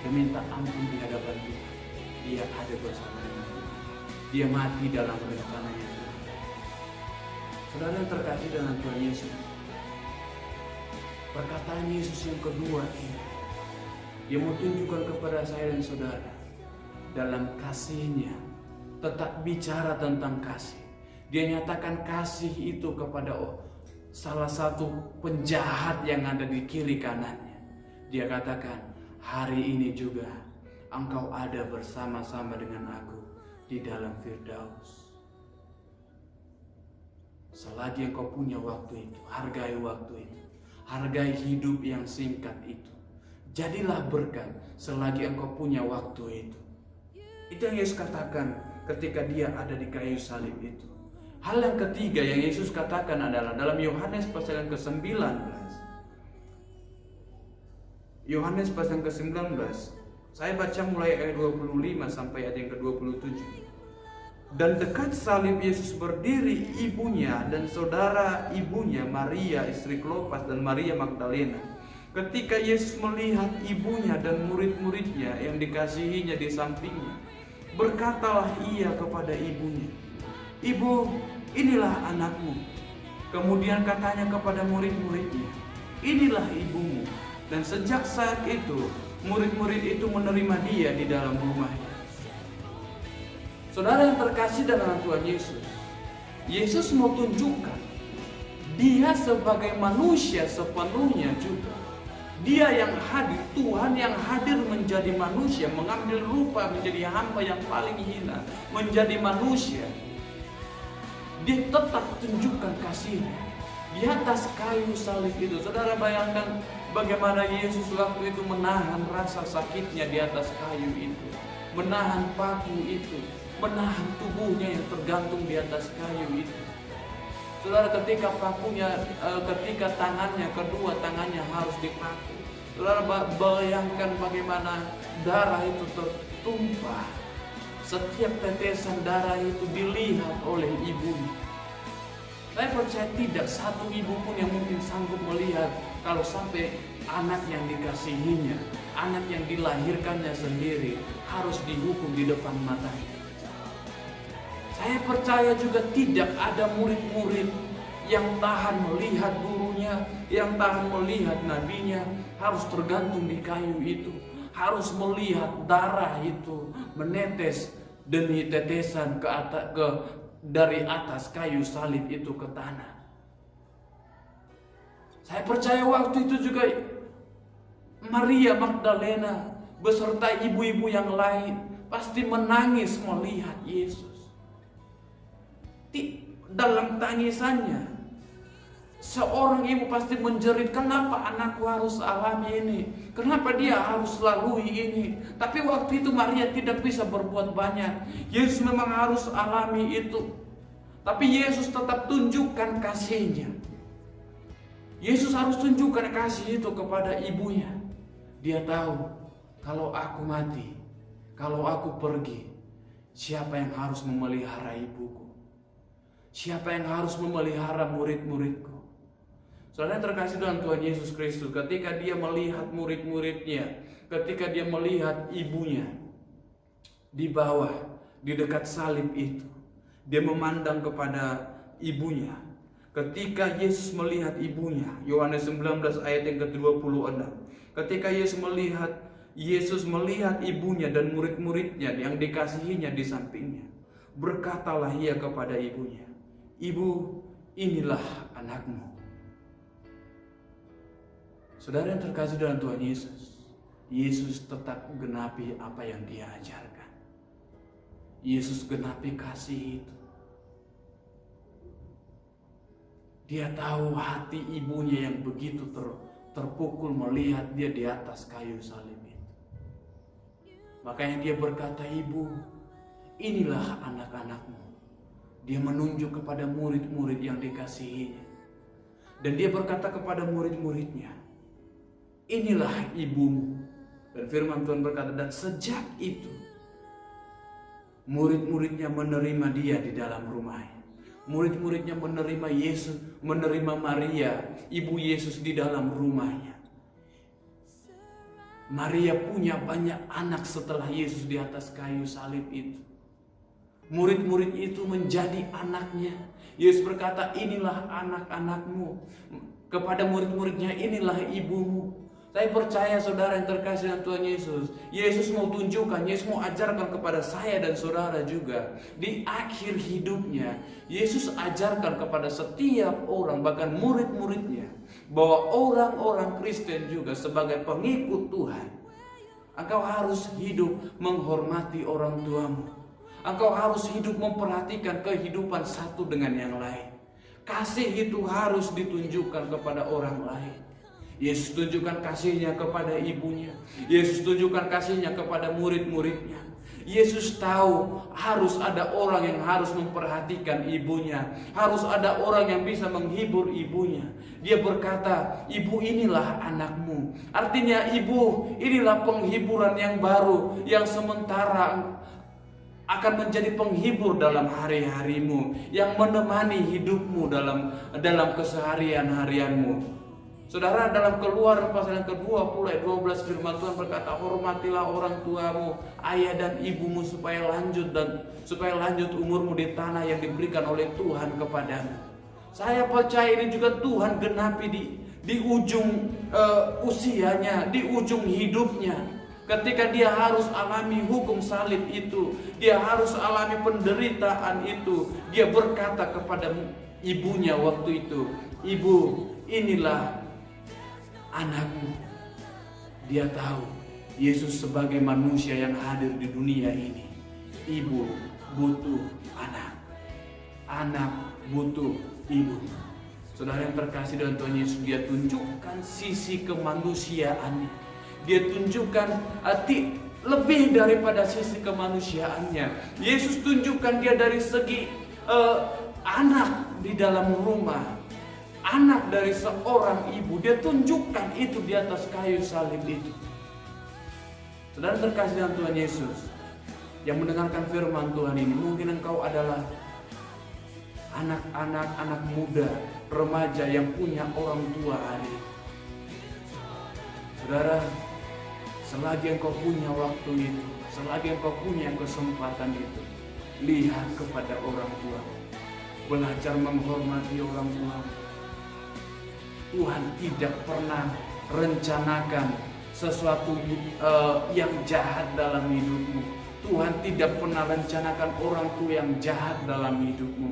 dia minta ampun di hadapan Tuhan, dia ada bersama dengan Tuhan. Dia mati dalam rencananya Tuhan. Saudara yang terkasih dengan Tuhan Yesus, perkataan Yesus yang kedua ini, dia mau tunjukkan kepada saya dan saudara, dalam kasihnya tetap bicara tentang kasih. Dia nyatakan kasih itu kepada salah satu penjahat yang ada di kiri kanannya. Dia katakan, hari ini juga engkau ada bersama-sama dengan aku di dalam Firdaus. Selagi engkau punya waktu itu, hargai waktu itu. Hargai hidup yang singkat itu. Jadilah berkat selagi engkau punya waktu itu. Itu yang Yesus katakan ketika dia ada di kayu salib itu. Hal yang ketiga yang Yesus katakan adalah dalam Yohanes pasal yang ke-19. Yohanes pasal yang ke-19. Saya baca mulai ayat 25 sampai ayat yang ke-27. Dan dekat salib Yesus berdiri ibunya dan saudara ibunya Maria istri Klopas dan Maria Magdalena. Ketika Yesus melihat ibunya dan murid-muridnya yang dikasihinya di sampingnya, berkatalah ia kepada ibunya, "Ibu, inilah anakmu." Kemudian katanya kepada murid-muridnya, inilah ibumu. Dan sejak saat itu, murid-murid itu menerima dia di dalam rumahnya. Saudara yang terkasih dalam Tuhan Yesus, Yesus mau tunjukkan dia sebagai manusia sepenuhnya juga. Dia yang hadir, Tuhan yang hadir menjadi manusia, mengambil rupa menjadi hamba yang paling hina, menjadi manusia. Dia tetap tunjukkan kasihnya di atas kayu salib itu. Saudara bayangkan bagaimana Yesus waktu itu menahan rasa sakitnya di atas kayu itu, menahan paku itu, menahan tubuhnya yang tergantung di atas kayu itu. Saudara, ketika pakunya, ketika kedua tangannya harus dipaku, saudara bayangkan bagaimana darah itu tertumpah. Setiap tetesan darah itu dilihat oleh ibunya. Saya percaya tidak satu ibu pun yang mungkin sanggup melihat kalau sampai anak yang dikasihinya, anak yang dilahirkannya sendiri harus dihukum di depan matanya. Saya percaya juga tidak ada murid-murid yang tahan melihat gurunya, yang tahan melihat nabinya harus tergantung di kayu itu, harus melihat darah itu menetes demi tetesan dari atas kayu salib itu ke tanah. Saya percaya waktu itu juga Maria Magdalena beserta ibu-ibu yang lain pasti menangis melihat Yesus. Dalam tangisannya, seorang ibu pasti menjerit, kenapa anakku harus alami ini? Kenapa dia harus lalui ini? Tapi waktu itu Maria tidak bisa berbuat banyak. Yesus memang harus alami itu. Tapi Yesus tetap tunjukkan kasihnya. Yesus harus tunjukkan kasih itu kepada ibunya. Dia tahu, kalau aku mati, kalau aku pergi, siapa yang harus memelihara ibuku? Siapa yang harus memelihara murid-muridku? Saudara yang terkasih dalam Tuhan Yesus Kristus, ketika dia melihat murid-muridnya, ketika dia melihat ibunya di bawah, di dekat salib itu, dia memandang kepada ibunya. Ketika Yesus melihat ibunya, Yohanes 19 ayat yang ke-26, ketika Yesus melihat ibunya dan murid-muridnya yang dikasihinya di sampingnya, berkatalah ia kepada ibunya, ibu, inilah anakmu. Saudara yang terkasih dalam Tuhan Yesus, Yesus tetap genapi apa yang dia ajarkan. Yesus genapi kasih itu. Dia tahu hati ibunya yang begitu terpukul melihat dia di atas kayu salib itu. Makanya dia berkata, ibu, inilah anak-anakmu. Dia menunjuk kepada murid-murid yang dikasihinya. Dan dia berkata kepada murid-muridnya, inilah ibumu. Dan firman Tuhan berkata, dan sejak itu murid-muridnya menerima dia di dalam rumahnya. Murid-muridnya menerima Yesus, menerima Maria, ibu Yesus di dalam rumahnya. Maria punya banyak anak setelah Yesus di atas kayu salib itu. Murid-murid itu menjadi anaknya. Yesus berkata, inilah anak-anakmu. Kepada murid-muridnya, inilah ibumu. Saya percaya saudara yang terkasih dengan Tuhan Yesus, Yesus mau tunjukkan, Yesus mau ajarkan kepada saya dan saudara juga. Di akhir hidupnya, Yesus ajarkan kepada setiap orang, bahkan murid-muridnya, bahwa orang-orang Kristen juga sebagai pengikut Tuhan, engkau harus hidup menghormati orang tuamu. Engkau harus hidup memperhatikan kehidupan satu dengan yang lain. Kasih itu harus ditunjukkan kepada orang lain. Yesus tunjukkan kasihnya kepada ibunya. Yesus tunjukkan kasihnya kepada murid-muridnya. Yesus tahu harus ada orang yang harus memperhatikan ibunya. Harus ada orang yang bisa menghibur ibunya. Dia berkata, ibu inilah anakmu. Artinya ibu inilah penghiburan yang baru, yang sementara akan menjadi penghibur dalam hari-harimu, yang menemani hidupmu dalam keseharian harianmu. Saudara, dalam Keluaran pasal yang ke-20 ayat 12 firman Tuhan berkata, hormatilah orang tuamu, ayah dan ibumu supaya lanjut umurmu di tanah yang diberikan oleh Tuhan kepadamu. Saya percaya ini juga Tuhan genapi di ujung usianya, di ujung hidupnya. Ketika dia harus alami hukum salib itu, dia harus alami penderitaan itu, dia berkata kepada ibunya waktu itu, "Ibu, inilah anakmu." Dia tahu Yesus sebagai manusia yang hadir di dunia ini. Ibu butuh anak, anak butuh ibu. Saudara yang terkasih dalam Tuhan Yesus, dia tunjukkan sisi kemanusiaannya. Dia tunjukkan lebih daripada sisi kemanusiaannya. Yesus tunjukkan dia dari segi anak di dalam rumah, anak dari seorang ibu. Dia tunjukkan itu di atas kayu salib itu. Saudara terkasih dalam Tuhan Yesus, yang mendengarkan firman Tuhan ini, mungkin engkau adalah anak muda, remaja yang punya orang tua hari ini. Saudara, selagi engkau punya waktu itu, selagi engkau punya kesempatan itu, lihat kepada orang tua, belajar menghormati orang tua. Tuhan tidak pernah rencanakan sesuatu yang jahat dalam hidupmu. Tuhan tidak pernah rencanakan orang tua yang jahat dalam hidupmu.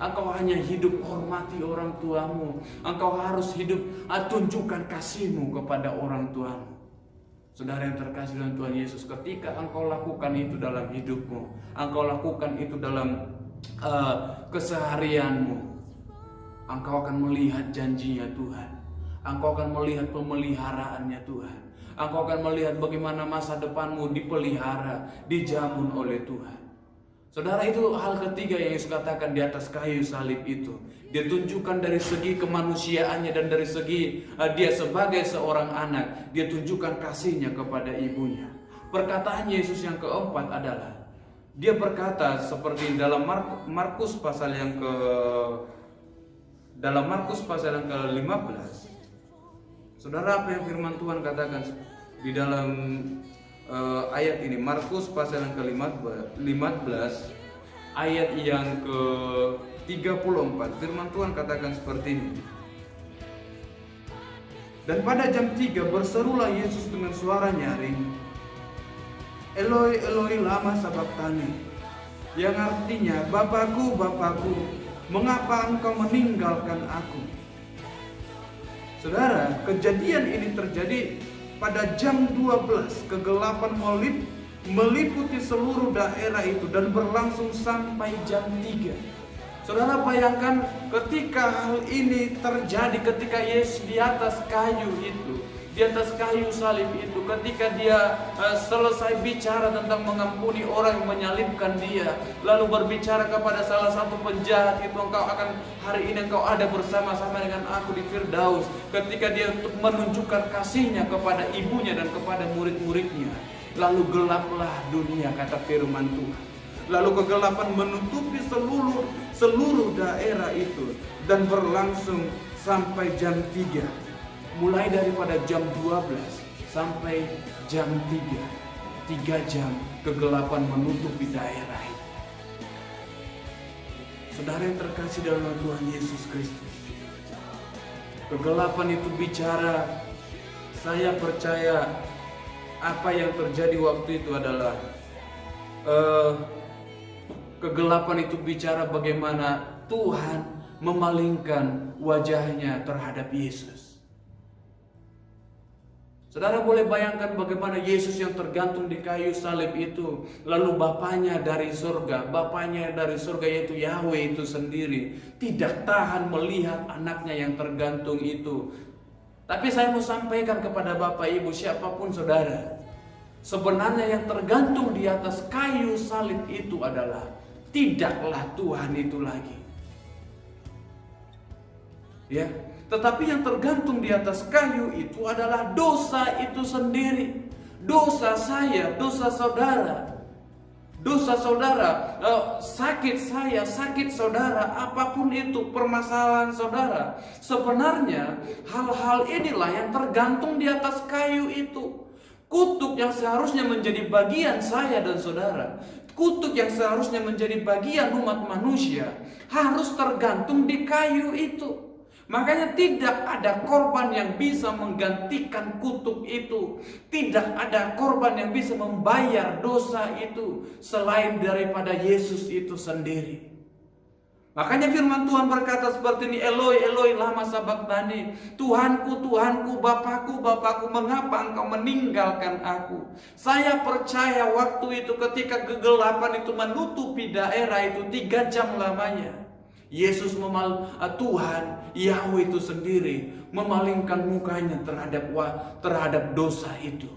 Engkau hanya hidup hormati orang tuamu. Engkau harus hidup tunjukkan kasihmu kepada orang tuamu. Saudara yang terkasih dalam Tuhan Yesus, ketika engkau lakukan itu dalam hidupmu, engkau lakukan itu dalam keseharianmu, engkau akan melihat janjinya Tuhan. Engkau akan melihat pemeliharaannya Tuhan. Engkau akan melihat bagaimana masa depanmu dipelihara, dijamin oleh Tuhan. Saudara, itu hal ketiga yang Yesus katakan di atas kayu salib itu. Dia tunjukkan dari segi kemanusiaannya dan dari segi dia sebagai seorang anak. Dia tunjukkan kasihnya kepada ibunya. Perkataan Yesus yang keempat adalah, dia berkata seperti dalam Markus pasal yang ke-15. Saudara, apa yang firman Tuhan katakan di dalam ayat ini? Markus pasal yang ke-15 ayat yang ke-34. Firman Tuhan katakan seperti ini. Dan pada jam 3 berserulah Yesus dengan suara nyaring, "Eloi, Eloi, lama sabachthani," yang artinya, "Bapakku, Bapakku, mengapa engkau meninggalkan aku?" Saudara, kejadian ini terjadi pada jam 12. Kegelapan meliputi seluruh daerah itu dan berlangsung sampai jam 3. Saudara, bayangkan ketika hal ini terjadi, ketika Yesus di atas kayu itu, di atas kayu salib itu, ketika dia selesai bicara tentang mengampuni orang yang menyalibkan dia, lalu berbicara kepada salah satu penjahat itu, hari ini engkau ada bersama-sama dengan aku di Firdaus. Ketika dia untuk menunjukkan kasihnya kepada ibunya dan kepada murid-muridnya, lalu gelaplah dunia, kata firman Tuhan. Lalu kegelapan menutupi seluruh daerah itu dan berlangsung sampai jam 3. Mulai daripada jam 12 sampai jam 3. 3 jam kegelapan menutupi daerah itu. Saudara yang terkasih dalam Tuhan Yesus Kristus, kegelapan itu bicara, saya percaya apa yang terjadi waktu itu adalah kegelapan itu bicara bagaimana Tuhan memalingkan wajahnya terhadap Yesus. Saudara boleh bayangkan bagaimana Yesus yang tergantung di kayu salib itu, lalu Bapaknya dari surga yaitu Yahweh itu sendiri, tidak tahan melihat anaknya yang tergantung itu. Tapi saya mau sampaikan kepada Bapak Ibu, siapapun saudara, sebenarnya yang tergantung di atas kayu salib itu adalah tidaklah Tuhan itu lagi. Ya, tetapi yang tergantung di atas kayu itu adalah dosa itu sendiri. Dosa saya, dosa saudara. Dosa saudara, sakit saya, sakit saudara, apapun itu permasalahan saudara. Sebenarnya hal-hal inilah yang tergantung di atas kayu itu. Kutuk yang seharusnya menjadi bagian saya dan saudara, kutuk yang seharusnya menjadi bagian umat manusia harus tergantung di kayu itu. Makanya tidak ada korban yang bisa menggantikan kutuk itu. Tidak ada korban yang bisa membayar dosa itu selain daripada Yesus itu sendiri. Makanya firman Tuhan berkata seperti ini, Eloi, Eloi, lama sabachthani. Tuhanku, Tuhanku, Bapakku, Bapakku, mengapa engkau meninggalkan aku? Saya percaya waktu itu ketika kegelapan itu menutupi daerah itu 3 jam lamanya, Yesus Tuhan, Yahweh itu sendiri memalingkan mukanya terhadap dosa itu.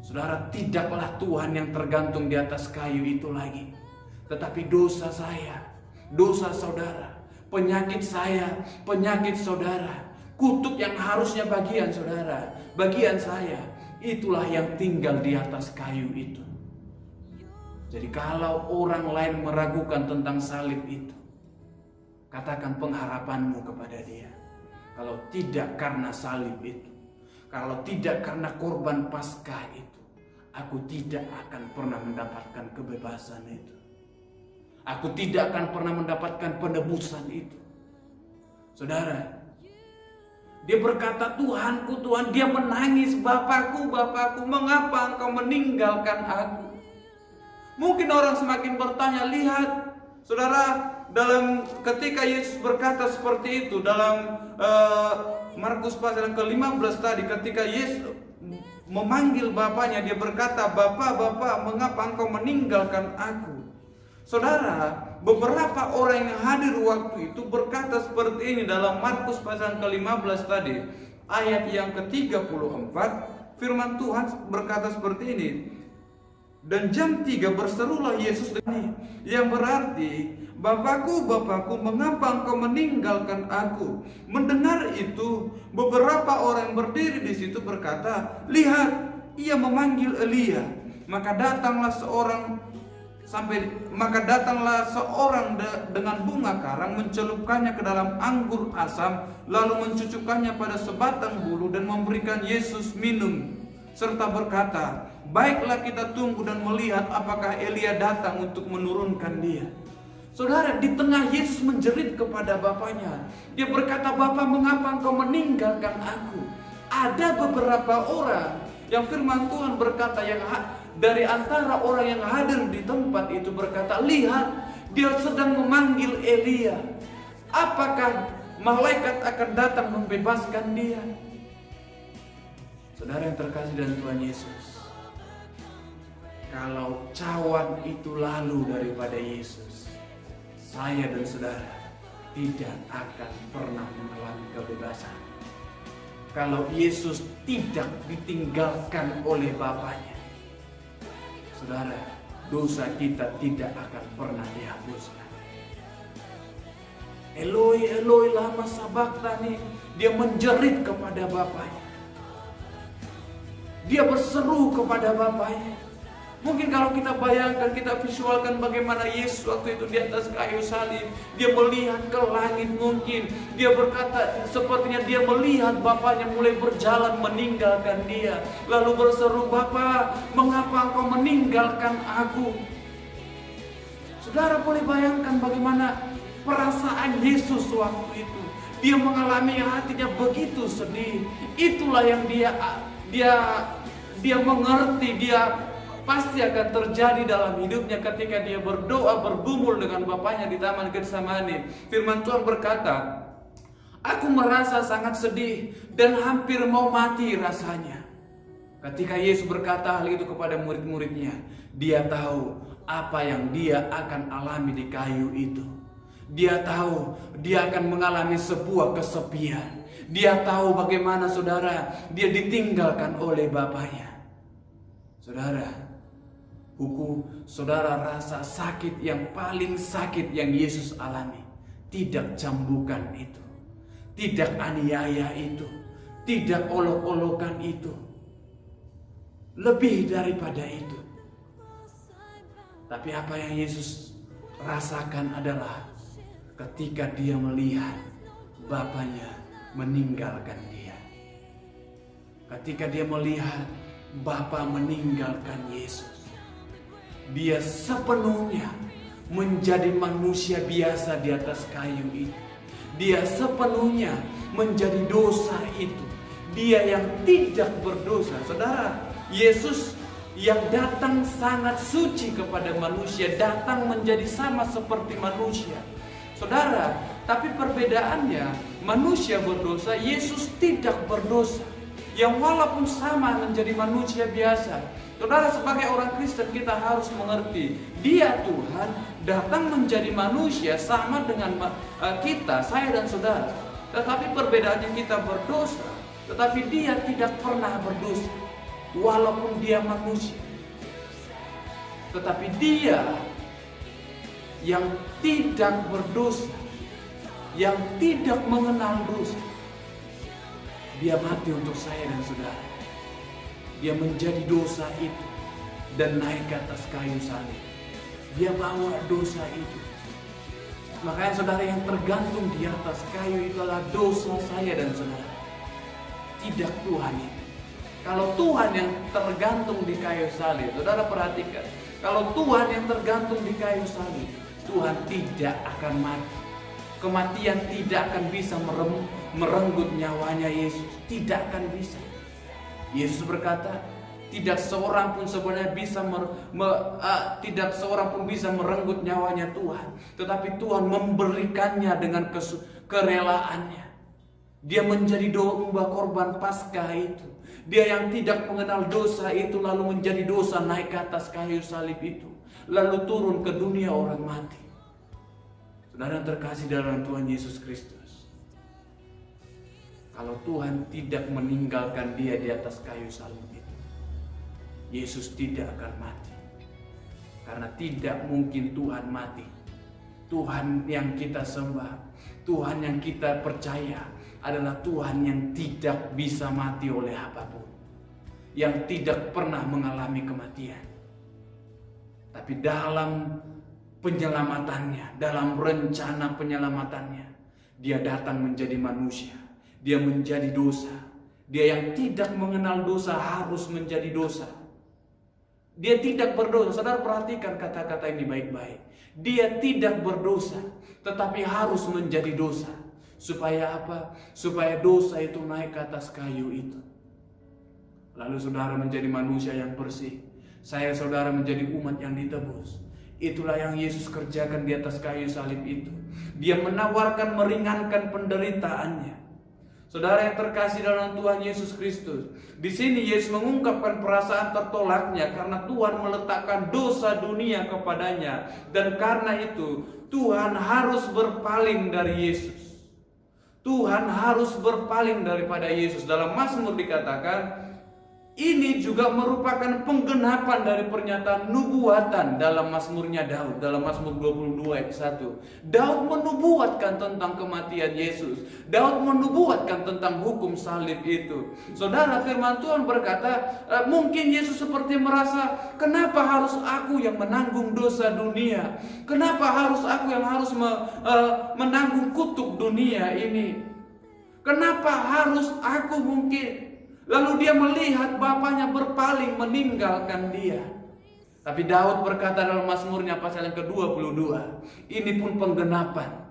Saudara, tidaklah Tuhan yang tergantung di atas kayu itu lagi, tetapi dosa saya, dosa saudara, penyakit saya, penyakit saudara, kutuk yang harusnya bagian saudara, bagian saya, itulah yang tinggal di atas kayu itu. Jadi kalau orang lain meragukan tentang salib itu, katakan pengharapanmu kepada dia. Kalau tidak karena salib itu, kalau tidak karena korban Paskah itu, aku tidak akan pernah mendapatkan kebebasan itu. Aku tidak akan pernah mendapatkan penebusan itu. Saudara, dia berkata, Tuhanku, Tuhan. Dia menangis, Bapakku, Bapakku, mengapa engkau meninggalkan aku? Mungkin orang semakin bertanya, lihat, saudara, dalam ketika Yesus berkata seperti itu dalam Markus pasal yang ke-15 tadi, ketika Yesus memanggil bapaknya, dia berkata, Bapa, Bapa, mengapa engkau meninggalkan aku? Saudara, beberapa orang yang hadir waktu itu berkata seperti ini dalam Markus pasal ke-15 tadi, ayat yang ke-34, firman Tuhan berkata seperti ini. Dan jam 3 berserulah Yesus ini, yang berarti, Bapakku, Bapakku, mengapa engkau meninggalkan aku? Mendengar itu, beberapa orang yang berdiri di situ berkata, lihat, ia memanggil Elia. Maka datanglah seorang dengan bunga karang, mencelupkannya ke dalam anggur asam, lalu mencucukkannya pada sebatang bulu dan memberikan Yesus minum, serta berkata, baiklah kita tunggu dan melihat apakah Elia datang untuk menurunkan dia. Saudara, di tengah Yesus menjerit kepada bapaknya, dia berkata, Bapa, mengapa engkau meninggalkan aku? Ada beberapa orang yang firman Tuhan berkata, yang dari antara orang yang hadir di tempat itu berkata, lihat, dia sedang memanggil Elia. Apakah malaikat akan datang membebaskan dia? Saudara yang terkasih dalam Tuhan Yesus, kalau cawan itu lalu daripada Yesus, saya dan saudara tidak akan pernah mengalami kebebasan. Kalau Yesus tidak ditinggalkan oleh Bapaknya, saudara, dosa kita tidak akan pernah dihapuskan. Eloi, Eloi, lama sabachthani. Dia menjerit kepada Bapaknya. Dia berseru kepada Bapaknya. Mungkin kalau kita bayangkan, kita visualkan bagaimana Yesus waktu itu di atas kayu salib, dia melihat ke langit mungkin. Dia berkata, sepertinya dia melihat Bapaknya mulai berjalan meninggalkan dia. Lalu berseru, Bapa, mengapa engkau meninggalkan aku? Saudara boleh bayangkan bagaimana perasaan Yesus waktu itu. Dia mengalami hatinya begitu sedih. Itulah yang dia mengerti, dia pasti akan terjadi dalam hidupnya ketika dia berdoa bergumul dengan Bapaknya di Taman Getsemani. Firman Tuhan berkata, aku merasa sangat sedih dan hampir mau mati rasanya. Ketika Yesus berkata hal itu kepada murid-muridnya, dia tahu apa yang dia akan alami di kayu itu. Dia tahu dia akan mengalami sebuah kesepian. Dia tahu bagaimana saudara, dia ditinggalkan oleh Bapaknya. Saudara, saudara rasa sakit yang paling sakit yang Yesus alami, tidak cambukan itu, tidak aniaya itu, tidak olok-olokan itu, lebih daripada itu. Tapi apa yang Yesus rasakan adalah ketika dia melihat Bapaknya meninggalkan dia. Ketika dia melihat Bapa meninggalkan Yesus. Dia sepenuhnya menjadi manusia biasa di atas kayu itu. Dia sepenuhnya menjadi dosa itu. Dia yang tidak berdosa. Saudara, Yesus yang datang sangat suci kepada manusia, datang menjadi sama seperti manusia. Saudara, tapi perbedaannya, manusia berdosa, Yesus tidak berdosa. Yang walaupun sama menjadi manusia biasa. Saudara, sebagai orang Kristen kita harus mengerti, Dia Tuhan datang menjadi manusia sama dengan kita, saya dan saudara. Tetapi perbedaannya, kita berdosa, tetapi Dia tidak pernah berdosa. Walaupun Dia manusia, tetapi Dia yang tidak berdosa, yang tidak mengenal dosa, Dia mati untuk saya dan saudara. Dia menjadi dosa itu dan naik ke atas kayu salib. Dia bawa dosa itu. Makanya saudara, yang tergantung di atas kayu itu adalah dosa saya dan saudara, tidak Tuhan itu. Kalau Tuhan yang tergantung di kayu salib, saudara perhatikan, kalau Tuhan yang tergantung di kayu salib, Tuhan tidak akan mati. Kematian tidak akan bisa merenggut nyawanya Yesus. Tidak akan bisa. Yesus berkata, tidak seorang pun sebenarnya bisa tidak seorang pun bisa merenggut nyawanya Tuhan. Tetapi Tuhan memberikannya dengan kerelaannya. Dia menjadi domba korban Paskah itu. Dia yang tidak mengenal dosa itu lalu menjadi dosa, naik ke atas kayu salib itu. Lalu turun ke dunia orang mati. Saudara yang terkasih dalam Tuhan Yesus Kristus, kalau Tuhan tidak meninggalkan Dia di atas kayu salib itu, Yesus tidak akan mati. Karena tidak mungkin Tuhan mati. Tuhan yang kita sembah, Tuhan yang kita percaya adalah Tuhan yang tidak bisa mati oleh apapun, yang tidak pernah mengalami kematian. Tapi dalam penyelamatannya, dalam rencana penyelamatannya, Dia datang menjadi manusia. Dia menjadi dosa. Dia yang tidak mengenal dosa harus menjadi dosa. Dia tidak berdosa. Saudara perhatikan kata-kata ini baik-baik. Dia tidak berdosa, tetapi harus menjadi dosa. Supaya apa? Supaya dosa itu naik ke atas kayu itu. Lalu saudara menjadi manusia yang bersih. Saya saudara menjadi umat yang ditebus. Itulah yang Yesus kerjakan di atas kayu salib itu. Dia menawarkan, meringankan penderitaannya. Saudara yang terkasih dalam Tuhan Yesus Kristus, di sini Yesus mengungkapkan perasaan tertolaknya karena Tuhan meletakkan dosa dunia kepadanya, dan karena itu Tuhan harus berpaling dari Yesus. Tuhan harus berpaling daripada Yesus. Dalam Mazmur dikatakan, ini juga merupakan penggenapan dari pernyataan nubuatan dalam Mazmurnya Daud. Dalam Mazmur 22 ayat 1. Daud menubuatkan tentang kematian Yesus. Daud menubuatkan tentang hukum salib itu. Saudara, firman Tuhan berkata, mungkin Yesus seperti merasa, kenapa harus aku yang menanggung dosa dunia? Kenapa harus aku yang harus menanggung kutuk dunia ini? Kenapa harus aku mungkin? Lalu dia melihat bapaknya berpaling meninggalkan dia. Tapi Daud berkata dalam Mazmurnya pasal yang ke-22, ini pun penggenapan.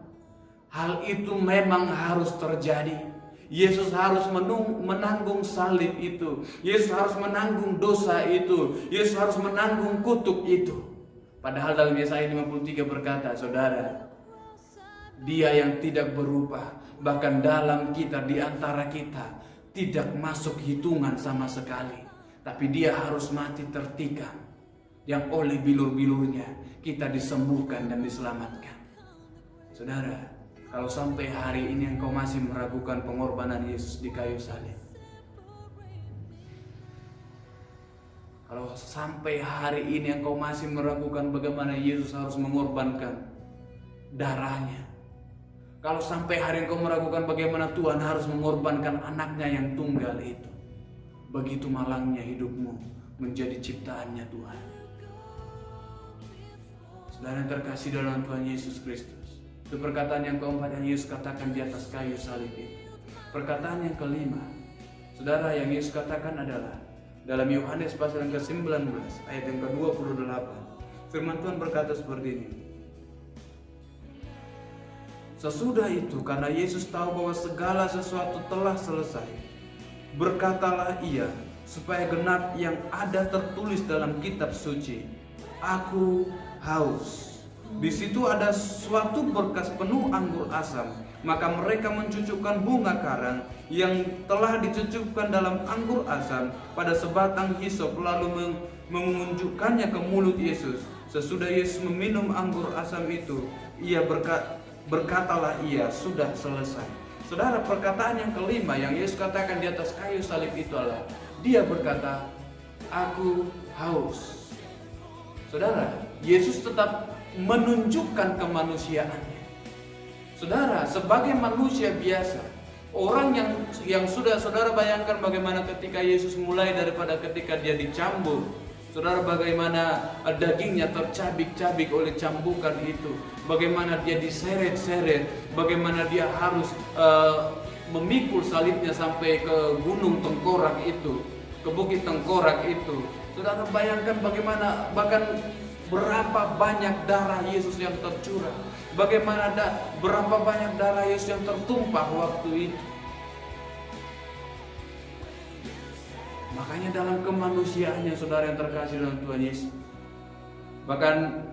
Hal itu memang harus terjadi. Yesus harus menanggung salib itu. Yesus harus menanggung dosa itu. Yesus harus menanggung kutuk itu. Padahal dalam Yesaya 53 berkata, saudara, Dia yang tidak berubah, bahkan dalam kita, di antara kita, tidak masuk hitungan sama sekali. Tapi Dia harus mati tertikam, yang oleh bilur-bilurnya kita disembuhkan dan diselamatkan. Saudara, kalau sampai hari ini engkau masih meragukan pengorbanan Yesus di kayu salib, kalau sampai hari ini engkau masih meragukan bagaimana Yesus harus mengorbankan darahnya, kalau sampai hari engkau meragukan bagaimana Tuhan harus mengorbankan anaknya yang tunggal itu, begitu malangnya hidupmu menjadi ciptaannya Tuhan. Saudara yang terkasih dalam Tuhan Yesus Kristus, itu perkataan yang keempat yang Yesus katakan di atas kayu salib itu. Perkataan yang kelima, saudara, yang Yesus katakan adalah, Dalam Yohanes pasal yang ke-19 ayat yang ke-28, firman Tuhan berkata seperti ini. Sesudah itu, karena Yesus tahu bahwa segala sesuatu telah selesai, berkatalah ia, supaya genap yang ada tertulis dalam kitab suci, aku haus. Di situ ada suatu berkas penuh anggur asam. Maka mereka mencucukkan bunga karang yang telah dicucukkan dalam anggur asam pada sebatang hisop, lalu mengunjukkannya ke mulut Yesus. Sesudah Yesus meminum anggur asam itu, berkatalah ia, sudah selesai. Saudara, perkataan yang kelima yang Yesus katakan di atas kayu salib itu adalah, dia berkata, aku haus. Saudara, Yesus tetap menunjukkan kemanusiaannya. Saudara, sebagai manusia biasa, orang yang sudah saudara bayangkan bagaimana ketika Yesus mulai daripada ketika dia dicambuk. Saudara, bagaimana dagingnya tercabik-cabik oleh cambukan itu, bagaimana dia diseret-seret, bagaimana dia harus memikul salibnya sampai ke gunung tengkorak itu, ke bukit tengkorak itu. Saudara bayangkan bagaimana bahkan berapa banyak darah Yesus yang tercurah, bagaimana berapa banyak darah Yesus yang tertumpah waktu itu. Makanya dalam kemanusiaannya, saudara yang terkasih dalam Tuhan Yesus, bahkan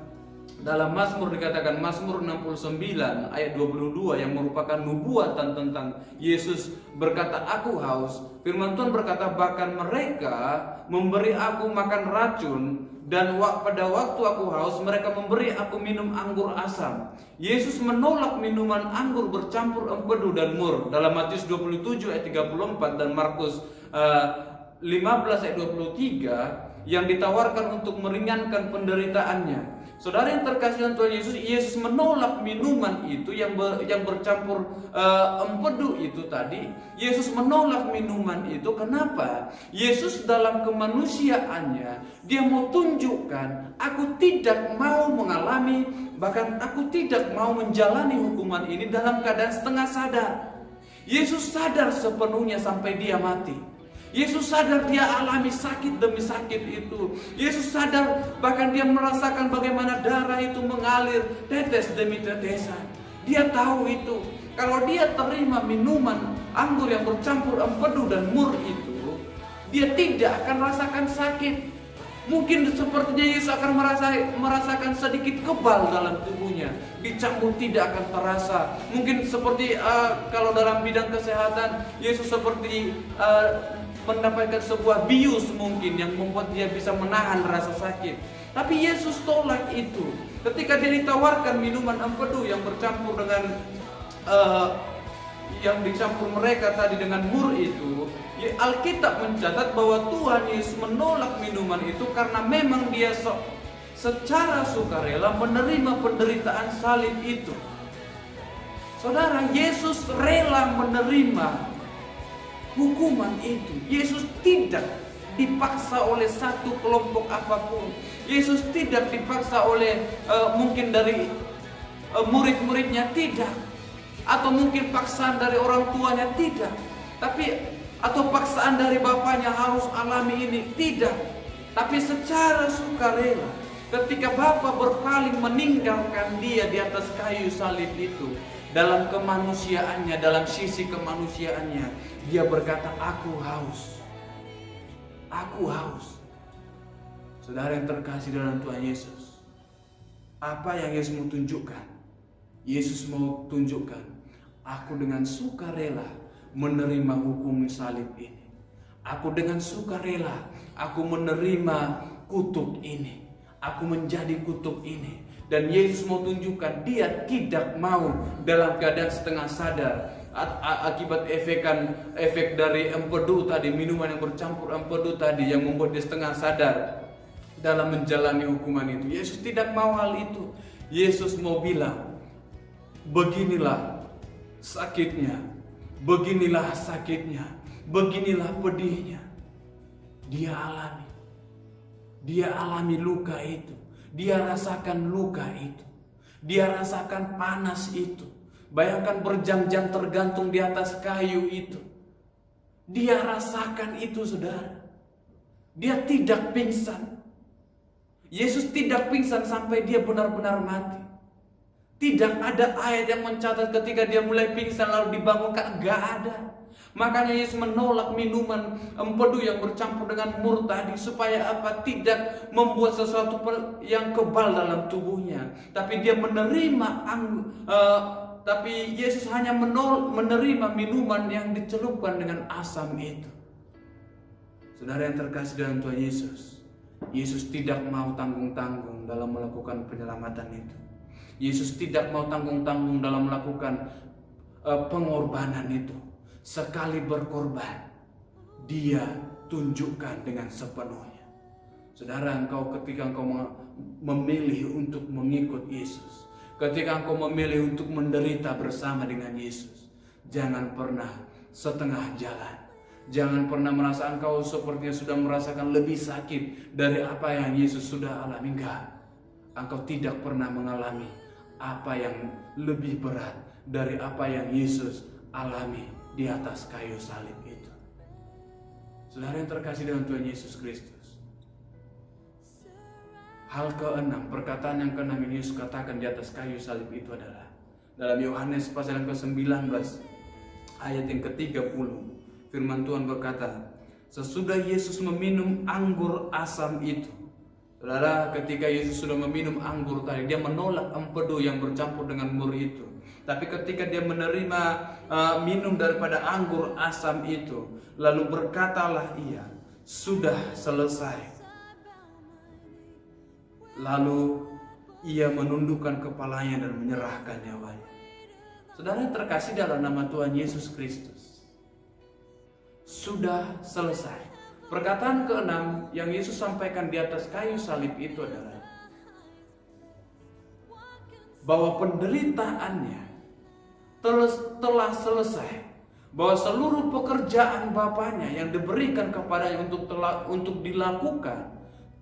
dalam Mazmur dikatakan, Mazmur 69 ayat 22 yang merupakan nubuatan tentang Yesus berkata, aku haus. Firman Tuhan berkata, bahkan mereka memberi aku makan racun, dan pada waktu aku haus mereka memberi aku minum anggur asam. Yesus menolak minuman anggur bercampur empedu dan mur dalam Matius 27 ayat 34 dan Markus 15 ayat 23 yang ditawarkan untuk meringankan penderitaannya. Saudara yang terkasih dalam Tuhan Yesus, Yesus menolak minuman itu yang bercampur empedu itu tadi. Yesus menolak minuman itu. Kenapa? Yesus dalam kemanusiaannya, dia mau tunjukkan, aku tidak mau mengalami, bahkan aku tidak mau menjalani hukuman ini dalam keadaan setengah sadar. Yesus sadar sepenuhnya sampai dia mati. Yesus sadar dia alami sakit demi sakit itu. Yesus sadar bahkan dia merasakan bagaimana darah itu mengalir tetes demi tetesan. Dia tahu itu. Kalau dia terima minuman anggur yang bercampur empedu dan mur itu, dia tidak akan merasakan sakit. Mungkin sepertinya Yesus akan merasakan sedikit kebal dalam tubuhnya. Dicambuk tidak akan terasa. Mungkin seperti kalau dalam bidang kesehatan, Yesus seperti mendapatkan sebuah bius mungkin yang membuat dia bisa menahan rasa sakit. Tapi Yesus tolak itu. Ketika dia ditawarkan minuman empedu yang bercampur dengan yang dicampur mereka tadi dengan mur itu, Alkitab mencatat bahwa Tuhan Yesus menolak minuman itu karena memang dia secara sukarela menerima penderitaan salib itu. Saudara, Yesus rela menerima hukuman itu. Yesus tidak dipaksa oleh satu kelompok apapun. Yesus tidak dipaksa oleh mungkin dari murid-muridnya, tidak. Atau mungkin paksaan dari orang tuanya, tidak. Atau paksaan dari bapaknya harus alami ini, tidak. Tapi secara sukarela, ketika Bapa berpaling meninggalkan dia di atas kayu salib itu, dalam kemanusiaannya, dalam sisi kemanusiaannya, dia berkata, aku haus. Aku haus. Saudara yang terkasih dalam Tuhan Yesus, apa yang Yesus mau tunjukkan? Yesus mau tunjukkan, aku dengan sukarela menerima hukum salib ini. Aku dengan sukarela, aku menerima kutuk ini. Aku menjadi kutuk ini. Dan Yesus mau tunjukkan, dia tidak mau dalam keadaan setengah sadar akibat efek dari empedu tadi, minuman yang bercampur empedu tadi yang membuat dia setengah sadar dalam menjalani hukuman itu. Yesus tidak mau hal itu. Yesus mau bilang, beginilah sakitnya, beginilah sakitnya, beginilah pedihnya. Dia alami luka itu. Dia rasakan luka itu. Dia rasakan panas itu. Bayangkan berjam-jam tergantung di atas kayu itu. Dia rasakan itu, saudara. Dia tidak pingsan. Yesus tidak pingsan sampai dia benar-benar mati. Tidak ada ayat yang mencatat ketika dia mulai pingsan lalu dibangunkan, enggak ada. Makanya Yesus menolak minuman empedu yang bercampur dengan mur tadi supaya apa? Tidak membuat sesuatu yang kebal dalam tubuhnya. Tapi dia menerima tapi Yesus hanya menerima minuman yang dicelupkan dengan asam itu. Saudara yang terkasih dalam Tuhan Yesus, Yesus tidak mau tanggung-tanggung dalam melakukan penyelamatan itu. Yesus tidak mau tanggung-tanggung dalam melakukan pengorbanan itu. Sekali berkorban, dia tunjukkan dengan sepenuhnya. Saudara, ketika engkau memilih untuk mengikut Yesus, ketika engkau memilih untuk menderita bersama dengan Yesus, jangan pernah setengah jalan. Jangan pernah merasa engkau sepertinya sudah merasakan lebih sakit dari apa yang Yesus sudah alami. Enggak. Engkau tidak pernah mengalami apa yang lebih berat dari apa yang Yesus alami di atas kayu salib itu. Saudara yang terkasih dalam Tuhan Yesus Kristus, hal keenam, perkataan yang keenam yang Yesus katakan di atas kayu salib itu adalah dalam Yohanes pasal yang ke-19 ayat yang ke-30. Firman Tuhan berkata, sesudah Yesus meminum anggur asam itu. Saudara, ketika Yesus sudah meminum anggur tadi, dia menolak empedu yang bercampur dengan mur itu. Tapi ketika dia menerima minum daripada anggur asam itu, lalu berkatalah ia, sudah selesai. Lalu ia menundukkan kepalanya dan menyerahkan nyawanya. Saudara yang terkasih dalam nama Tuhan Yesus Kristus, sudah selesai. Perkataan keenam yang Yesus sampaikan di atas kayu salib itu adalah bahwa penderitaannya telah selesai, bahwa seluruh pekerjaan Bapaknya yang diberikan kepadanya untuk dilakukan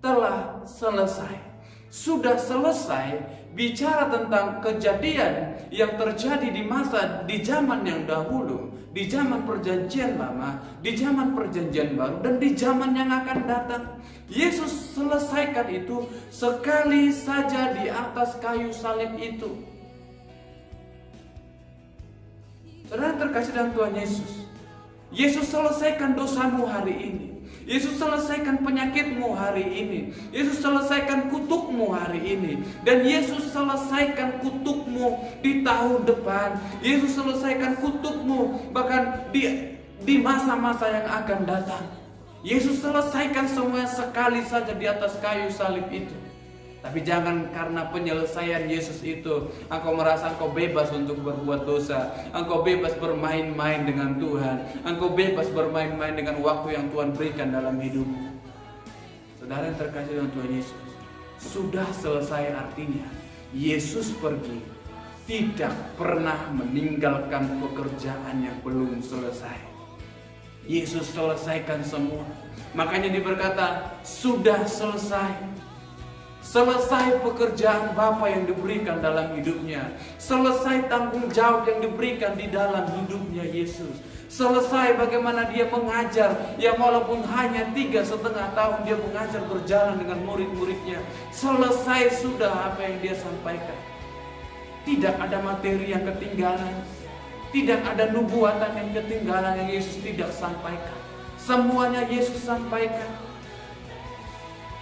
telah selesai. Sudah selesai bicara tentang kejadian yang terjadi di zaman yang dahulu, di zaman perjanjian lama, di zaman perjanjian baru, dan di zaman yang akan datang. Yesus selesaikan itu sekali saja di atas kayu salib itu. Saudara terkasih dalam Tuhan Yesus, Yesus selesaikan dosamu hari ini. Yesus selesaikan penyakitmu hari ini. Yesus selesaikan kutukmu hari ini. Dan Yesus selesaikan kutukmu di tahun depan. Yesus selesaikan kutukmu bahkan di masa-masa yang akan datang. Yesus selesaikan semuanya sekali saja di atas kayu salib itu. Tapi jangan karena penyelesaian Yesus itu engkau merasa engkau bebas untuk berbuat dosa. Engkau bebas bermain-main dengan Tuhan. Engkau bebas bermain-main dengan waktu yang Tuhan berikan dalam hidupmu. Saudara yang terkasih dalam Tuhan Yesus, sudah selesai artinya Yesus pergi, tidak pernah meninggalkan pekerjaan yang belum selesai. Yesus selesaikan semua. Makanya diberkata, sudah selesai. Selesai pekerjaan Bapa yang diberikan dalam hidupnya. Selesai tanggung jawab yang diberikan di dalam hidupnya Yesus. Selesai bagaimana dia mengajar, yang walaupun hanya 3,5 tahun dia mengajar berjalan dengan murid-muridnya. Selesai sudah apa yang dia sampaikan. Tidak ada materi yang ketinggalan. Tidak ada nubuatan yang ketinggalan yang Yesus tidak sampaikan. Semuanya Yesus sampaikan.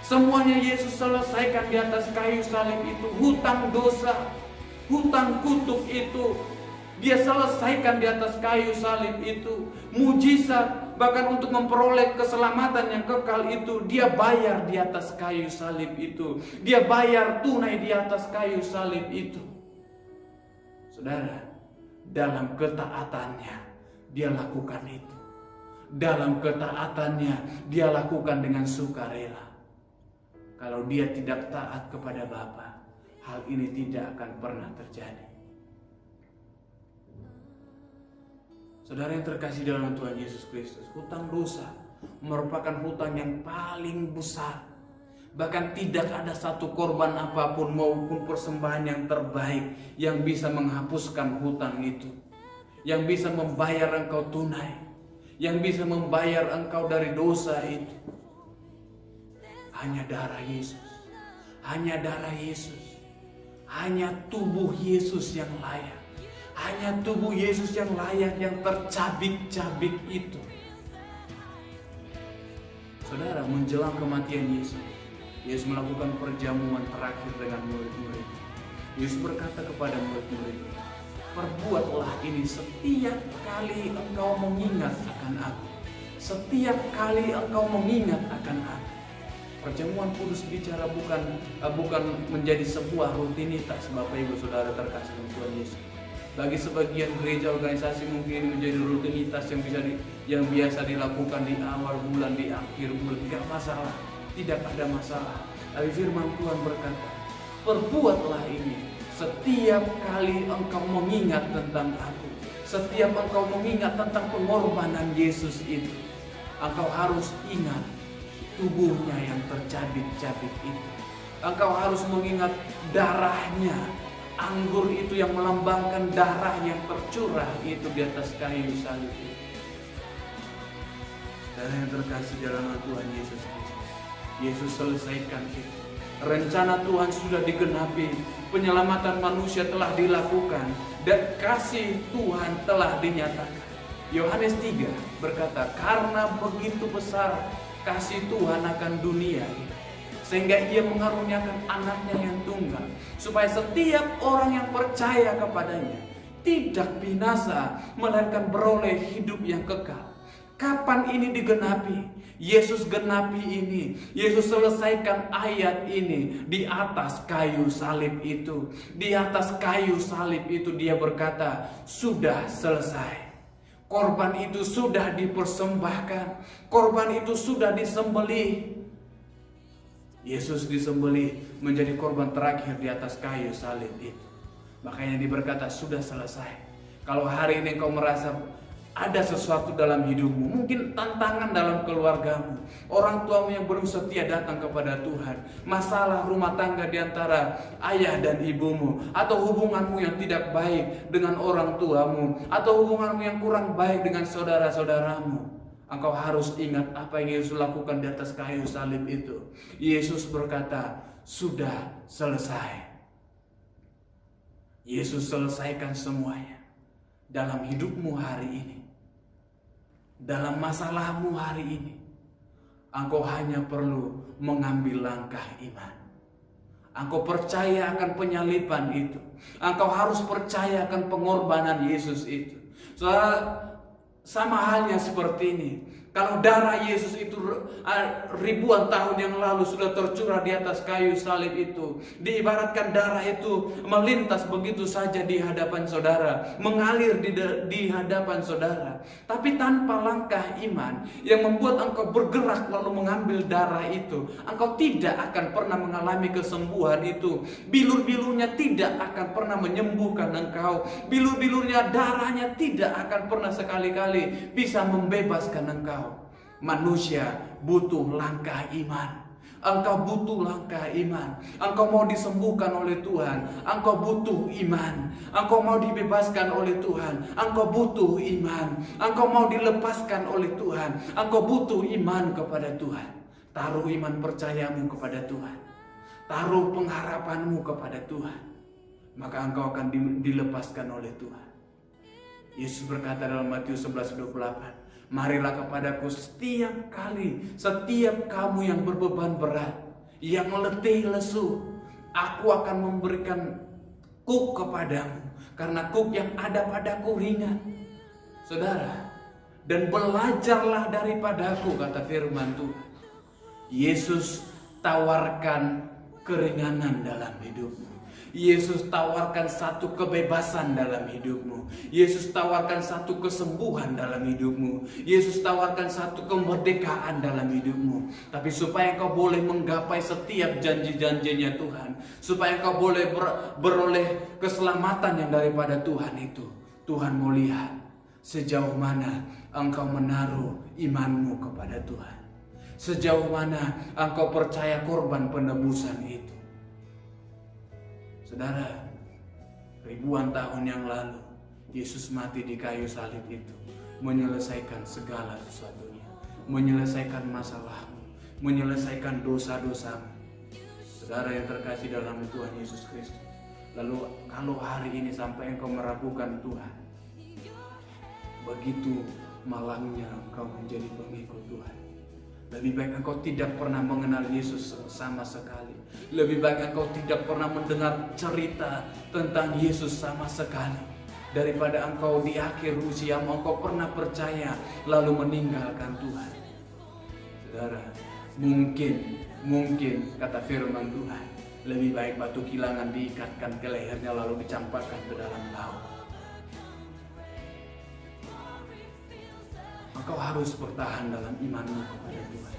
Semuanya Yesus selesaikan di atas kayu salib itu. Hutang dosa, hutang kutuk itu dia selesaikan di atas kayu salib itu. Mujizat bahkan untuk memperoleh keselamatan yang kekal itu dia bayar di atas kayu salib itu. Dia bayar tunai di atas kayu salib itu. Saudara, dalam ketaatannya dia lakukan itu. Dalam ketaatannya dia lakukan dengan sukarela. Kalau dia tidak taat kepada Bapa, hal ini tidak akan pernah terjadi. Saudara yang terkasih dalam Tuhan Yesus Kristus, hutang dosa merupakan hutang yang paling besar. Bahkan tidak ada satu korban apapun maupun persembahan yang terbaik yang bisa menghapuskan hutang itu. Yang bisa membayar engkau tunai. Yang bisa membayar engkau dari dosa itu. Hanya darah Yesus. Hanya darah Yesus. Hanya tubuh Yesus yang layak. Hanya tubuh Yesus yang layak, yang tercabik-cabik itu. Saudara, menjelang kematian Yesus, Yesus melakukan perjamuan terakhir dengan murid-murid. Yesus berkata kepada murid-murid, perbuatlah ini setiap kali engkau mengingat akan aku. Setiap kali engkau mengingat akan aku. Perjamuan kudus bicara bukan menjadi sebuah rutinitas, Bapak Ibu Saudara terkasih dalam Tuhan Yesus. Bagi sebagian gereja organisasi mungkin menjadi rutinitas yang biasa dilakukan di awal bulan, di akhir bulan. Tidak masalah, tidak ada masalah. Tapi firman Tuhan berkata, perbuatlah ini setiap kali engkau mengingat tentang aku. Setiap engkau mengingat tentang pengorbanan Yesus itu, engkau harus ingat tubuhnya yang tercabik-cabik itu. Engkau harus mengingat darahnya, anggur itu yang melambangkan darah yang tercurah itu di atas kayu salib itu. Dan yang terkasih dalam Tuhan Yesus Kristus, Yesus selesaikan itu. Rencana Tuhan sudah digenapi, penyelamatan manusia telah dilakukan, dan kasih Tuhan telah dinyatakan. Yohanes 3 berkata, karena begitu besar kasih Tuhan akan dunia ini, sehingga ia mengaruniakan anaknya yang tunggal, supaya setiap orang yang percaya kepadanya tidak binasa, melainkan beroleh hidup yang kekal. Kapan ini digenapi? Yesus genapi ini. Yesus selesaikan ayat ini di atas kayu salib itu. Di atas kayu salib itu dia berkata, sudah selesai. Korban itu sudah dipersembahkan. Korban itu sudah disembelih. Yesus disembelih menjadi korban terakhir di atas kayu salib itu. Makanya dia berkata, sudah selesai. Kalau hari ini kau merasa ada sesuatu dalam hidupmu, mungkin tantangan dalam keluargamu, orang tuamu yang belum setia datang kepada Tuhan, masalah rumah tangga di antara ayah dan ibumu, atau hubunganmu yang tidak baik dengan orang tuamu, atau hubunganmu yang kurang baik dengan saudara-saudaramu, engkau harus ingat apa yang Yesus lakukan di atas kayu salib itu. Yesus berkata, sudah selesai. Yesus selesaikan semuanya dalam hidupmu hari ini. Dalam masalahmu hari ini, engkau hanya perlu mengambil langkah iman. Engkau percaya akan penyaliban itu. Engkau harus percaya akan pengorbanan Yesus itu. Soalnya sama halnya seperti ini. Kalau darah Yesus itu ribuan tahun yang lalu sudah tercurah di atas kayu salib itu, diibaratkan darah itu melintas begitu saja di hadapan saudara, mengalir di hadapan saudara. Tapi tanpa langkah iman yang membuat engkau bergerak lalu mengambil darah itu, engkau tidak akan pernah mengalami kesembuhan itu. Bilur-bilurnya tidak akan pernah menyembuhkan engkau. Bilur-bilurnya darahnya tidak akan pernah sekali-kali bisa membebaskan engkau. Manusia butuh langkah iman. Engkau butuh langkah iman. Engkau mau disembuhkan oleh Tuhan, engkau butuh iman. Engkau mau dibebaskan oleh Tuhan, engkau butuh iman. Engkau mau dilepaskan oleh Tuhan, engkau butuh iman kepada Tuhan. Taruh iman percayamu kepada Tuhan. Taruh pengharapanmu kepada Tuhan. Maka engkau akan dilepaskan oleh Tuhan. Yesus berkata dalam Matius 11:28, marilah kepadaku setiap kamu yang berbeban berat, yang letih lesu, aku akan memberikan kuk kepadamu, karena kuk yang ada padaku ringan. Saudara, dan belajarlah daripadaku, kata firman Tuhan. Yesus tawarkan keringanan dalam hidupmu. Yesus tawarkan satu kebebasan dalam hidupmu. Yesus tawarkan satu kesembuhan dalam hidupmu. Yesus tawarkan satu kemerdekaan dalam hidupmu. Tapi supaya kau boleh menggapai setiap janji-janjinya Tuhan, supaya kau boleh beroleh keselamatan yang daripada Tuhan itu, Tuhan mau lihat sejauh mana engkau menaruh imanmu kepada Tuhan. Sejauh mana engkau percaya korban penebusan itu. Saudara, ribuan tahun yang lalu Yesus mati di kayu salib itu, menyelesaikan segala sesuatunya, menyelesaikan masalahmu, menyelesaikan dosa-dosamu. Saudara yang terkasih dalam Tuhan Yesus Kristus. Lalu kalau hari ini sampai engkau meragukan Tuhan, begitu malangnya engkau menjadi pengikut Tuhan. Lebih baik engkau tidak pernah mengenal Yesus sama sekali. Lebih baik engkau tidak pernah mendengar cerita tentang Yesus sama sekali, daripada engkau di akhir usiamu engkau pernah percaya lalu meninggalkan Tuhan. Saudara, mungkin kata firman Tuhan, lebih baik batu kilangan diikatkan ke lehernya lalu dicampakkan ke dalam laut. Engkau harus bertahan dalam imanmu kepada Tuhan.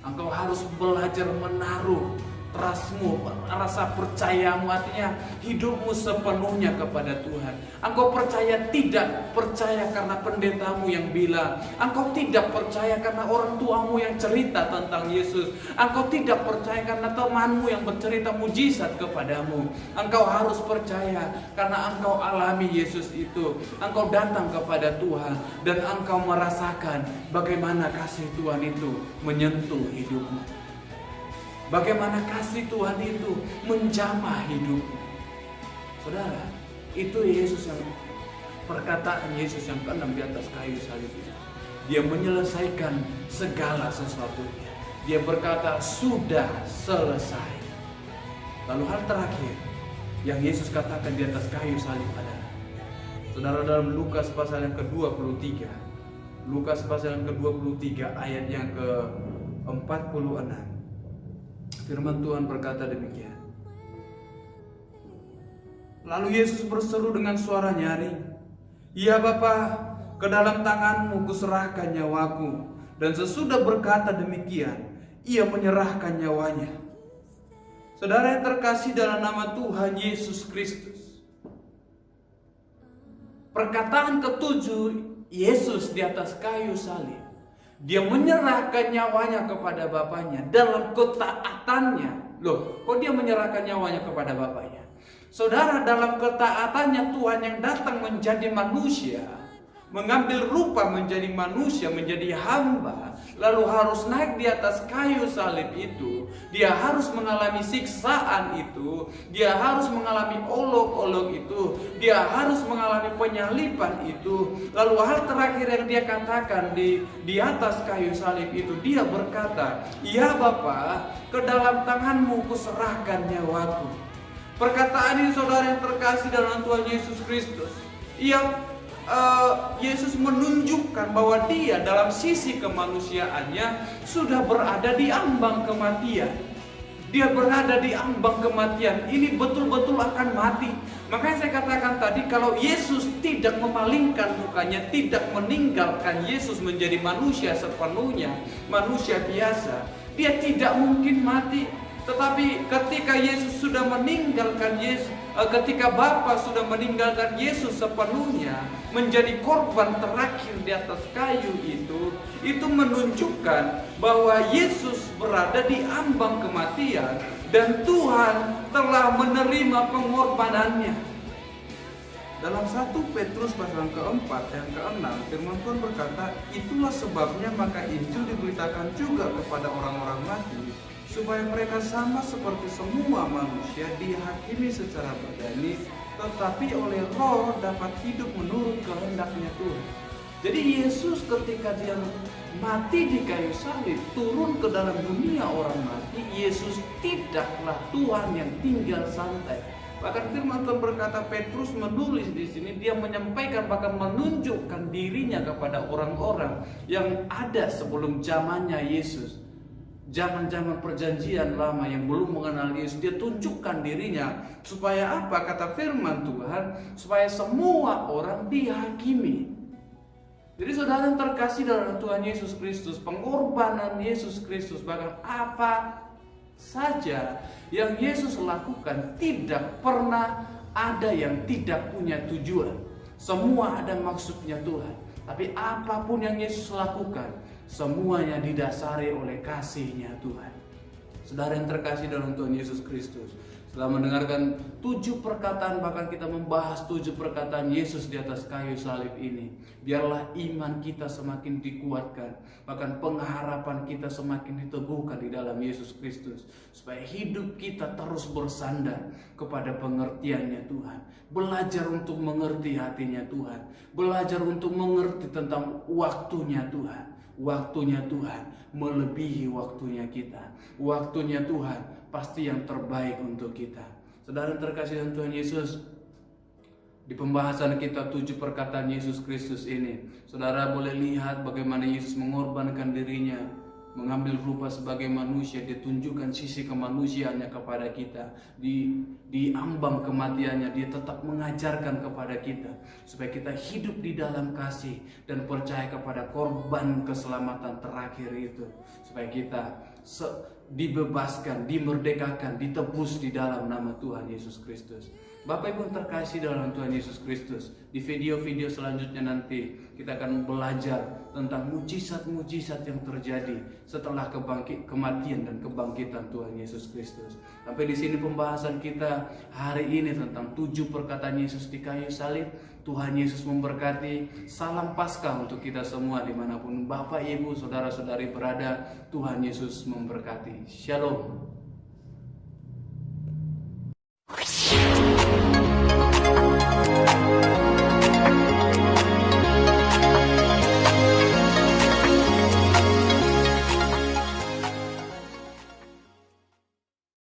Engkau harus belajar menaruh trustmu, rasa percayamu, artinya hidupmu sepenuhnya kepada Tuhan. Engkau tidak percaya karena pendetamu yang bilang. Engkau tidak percaya karena orang tuamu yang cerita tentang Yesus. Engkau tidak percaya karena temanmu yang bercerita mujizat kepadamu. Engkau harus percaya karena engkau alami Yesus itu. Engkau datang kepada Tuhan dan engkau merasakan bagaimana kasih Tuhan itu menyentuh hidupmu. Bagaimana kasih Tuhan itu menjamah hidupmu. Saudara, itu Yesus yang perkataan Yesus yang ke-6 di atas kayu salib. Dia menyelesaikan segala sesuatunya. Dia berkata, sudah selesai. Lalu hal terakhir yang Yesus katakan di atas kayu salib adalah, saudara, dalam Lukas pasal yang ke-23. Lukas pasal yang ke-23 ayat yang ke-46. Firman Tuhan berkata demikian. Lalu Yesus berseru dengan suara nyaring, "Ya Bapa, ke dalam tanganmu kuserahkan nyawaku." Dan sesudah berkata demikian, ia menyerahkan nyawanya. Saudara yang terkasih dalam nama Tuhan Yesus Kristus, perkataan ketujuh Yesus di atas kayu salib, dia menyerahkan nyawanya kepada Bapaknya dalam ketaatannya. Loh, kok dia menyerahkan nyawanya kepada Bapaknya? Saudara, dalam ketaatannya Tuhan yang datang menjadi manusia, mengambil rupa menjadi manusia, menjadi hamba, lalu harus naik di atas kayu salib itu. Dia harus mengalami siksaan itu, dia harus mengalami olok-olok itu, dia harus mengalami penyaliban itu. Lalu hal terakhir yang dia katakan di atas kayu salib itu, dia berkata, "Ya Bapa, ke dalam tanganmu kuserahkan nyawaku." Perkataan ini, saudara yang terkasih dalam Tuhan Yesus Kristus, Yesus menunjukkan bahwa dia dalam sisi kemanusiaannya sudah berada di ambang kematian. Dia berada di ambang kematian. Ini betul-betul akan mati. Makanya saya katakan tadi, kalau Yesus tidak memalingkan mukanya, tidak meninggalkan Yesus menjadi manusia sepenuhnya, manusia biasa, dia tidak mungkin mati. Tetapi ketika Yesus sudah meninggalkan ketika Bapa sudah meninggalkan Yesus sepenuhnya menjadi korban terakhir di atas kayu itu menunjukkan bahwa Yesus berada di ambang kematian dan Tuhan telah menerima pengorbanannya. Dalam 1 Petrus pasal keempat yang ke-6, firman Tuhan berkata, "Itulah sebabnya maka Injil diberitakan juga kepada orang-orang mati, supaya mereka sama seperti semua manusia dihakimi secara badani, tetapi oleh roh dapat hidup menurut kehendaknya Tuhan." Jadi Yesus ketika dia mati di kayu salib, turun ke dalam dunia orang mati, Yesus tidaklah Tuhan yang tinggal santai. Bahkan firman Tuhan berkata, Petrus menulis di sini, dia menyampaikan bahkan menunjukkan dirinya kepada orang-orang yang ada sebelum zamannya Yesus. Zaman-zaman perjanjian lama yang belum mengenal Yesus, dia tunjukkan dirinya supaya apa? Kata firman Tuhan, supaya semua orang dihakimi. Jadi saudara yang terkasih dalam Tuhan Yesus Kristus, pengorbanan Yesus Kristus, bahkan apa saja yang Yesus lakukan tidak pernah ada yang tidak punya tujuan. Semua ada maksudnya Tuhan. Tapi apapun yang Yesus lakukan, semuanya didasari oleh kasih-Nya Tuhan. Saudara yang terkasih dalam Tuhan Yesus Kristus, Setelah mendengarkan 7 perkataan, bahkan kita membahas 7 perkataan Yesus di atas kayu salib ini, biarlah iman kita semakin dikuatkan, bahkan pengharapan kita semakin diteguhkan di dalam Yesus Kristus, supaya hidup kita terus bersandar kepada pengertiannya Tuhan. Belajar untuk mengerti hatinya Tuhan, belajar untuk mengerti tentang waktunya Tuhan. Waktunya Tuhan melebihi waktunya kita. Waktunya Tuhan pasti yang terbaik untuk kita. Saudara terkasih dalam Tuhan Yesus, di pembahasan kita 7 perkataan Yesus Kristus ini, saudara boleh lihat bagaimana Yesus mengorbankan dirinya, mengambil rupa sebagai manusia, ditunjukkan sisi kemanusiaannya kepada kita. Di ambang kematiannya dia tetap mengajarkan kepada kita supaya kita hidup di dalam kasih dan percaya kepada korban keselamatan terakhir itu, supaya kita dibebaskan, dimerdekakan, ditebus di dalam nama Tuhan Yesus Kristus. Bapak Ibu terkasih dalam Tuhan Yesus Kristus, di video-video selanjutnya nanti kita akan belajar tentang mujizat-mujizat yang terjadi setelah kematian dan kebangkitan Tuhan Yesus Kristus. Sampai di sini pembahasan kita hari ini tentang 7 perkataan Yesus di kayu salib. Tuhan Yesus memberkati. Salam Paskah untuk kita semua dimanapun Bapak Ibu Saudara-saudari berada. Tuhan Yesus memberkati. Shalom.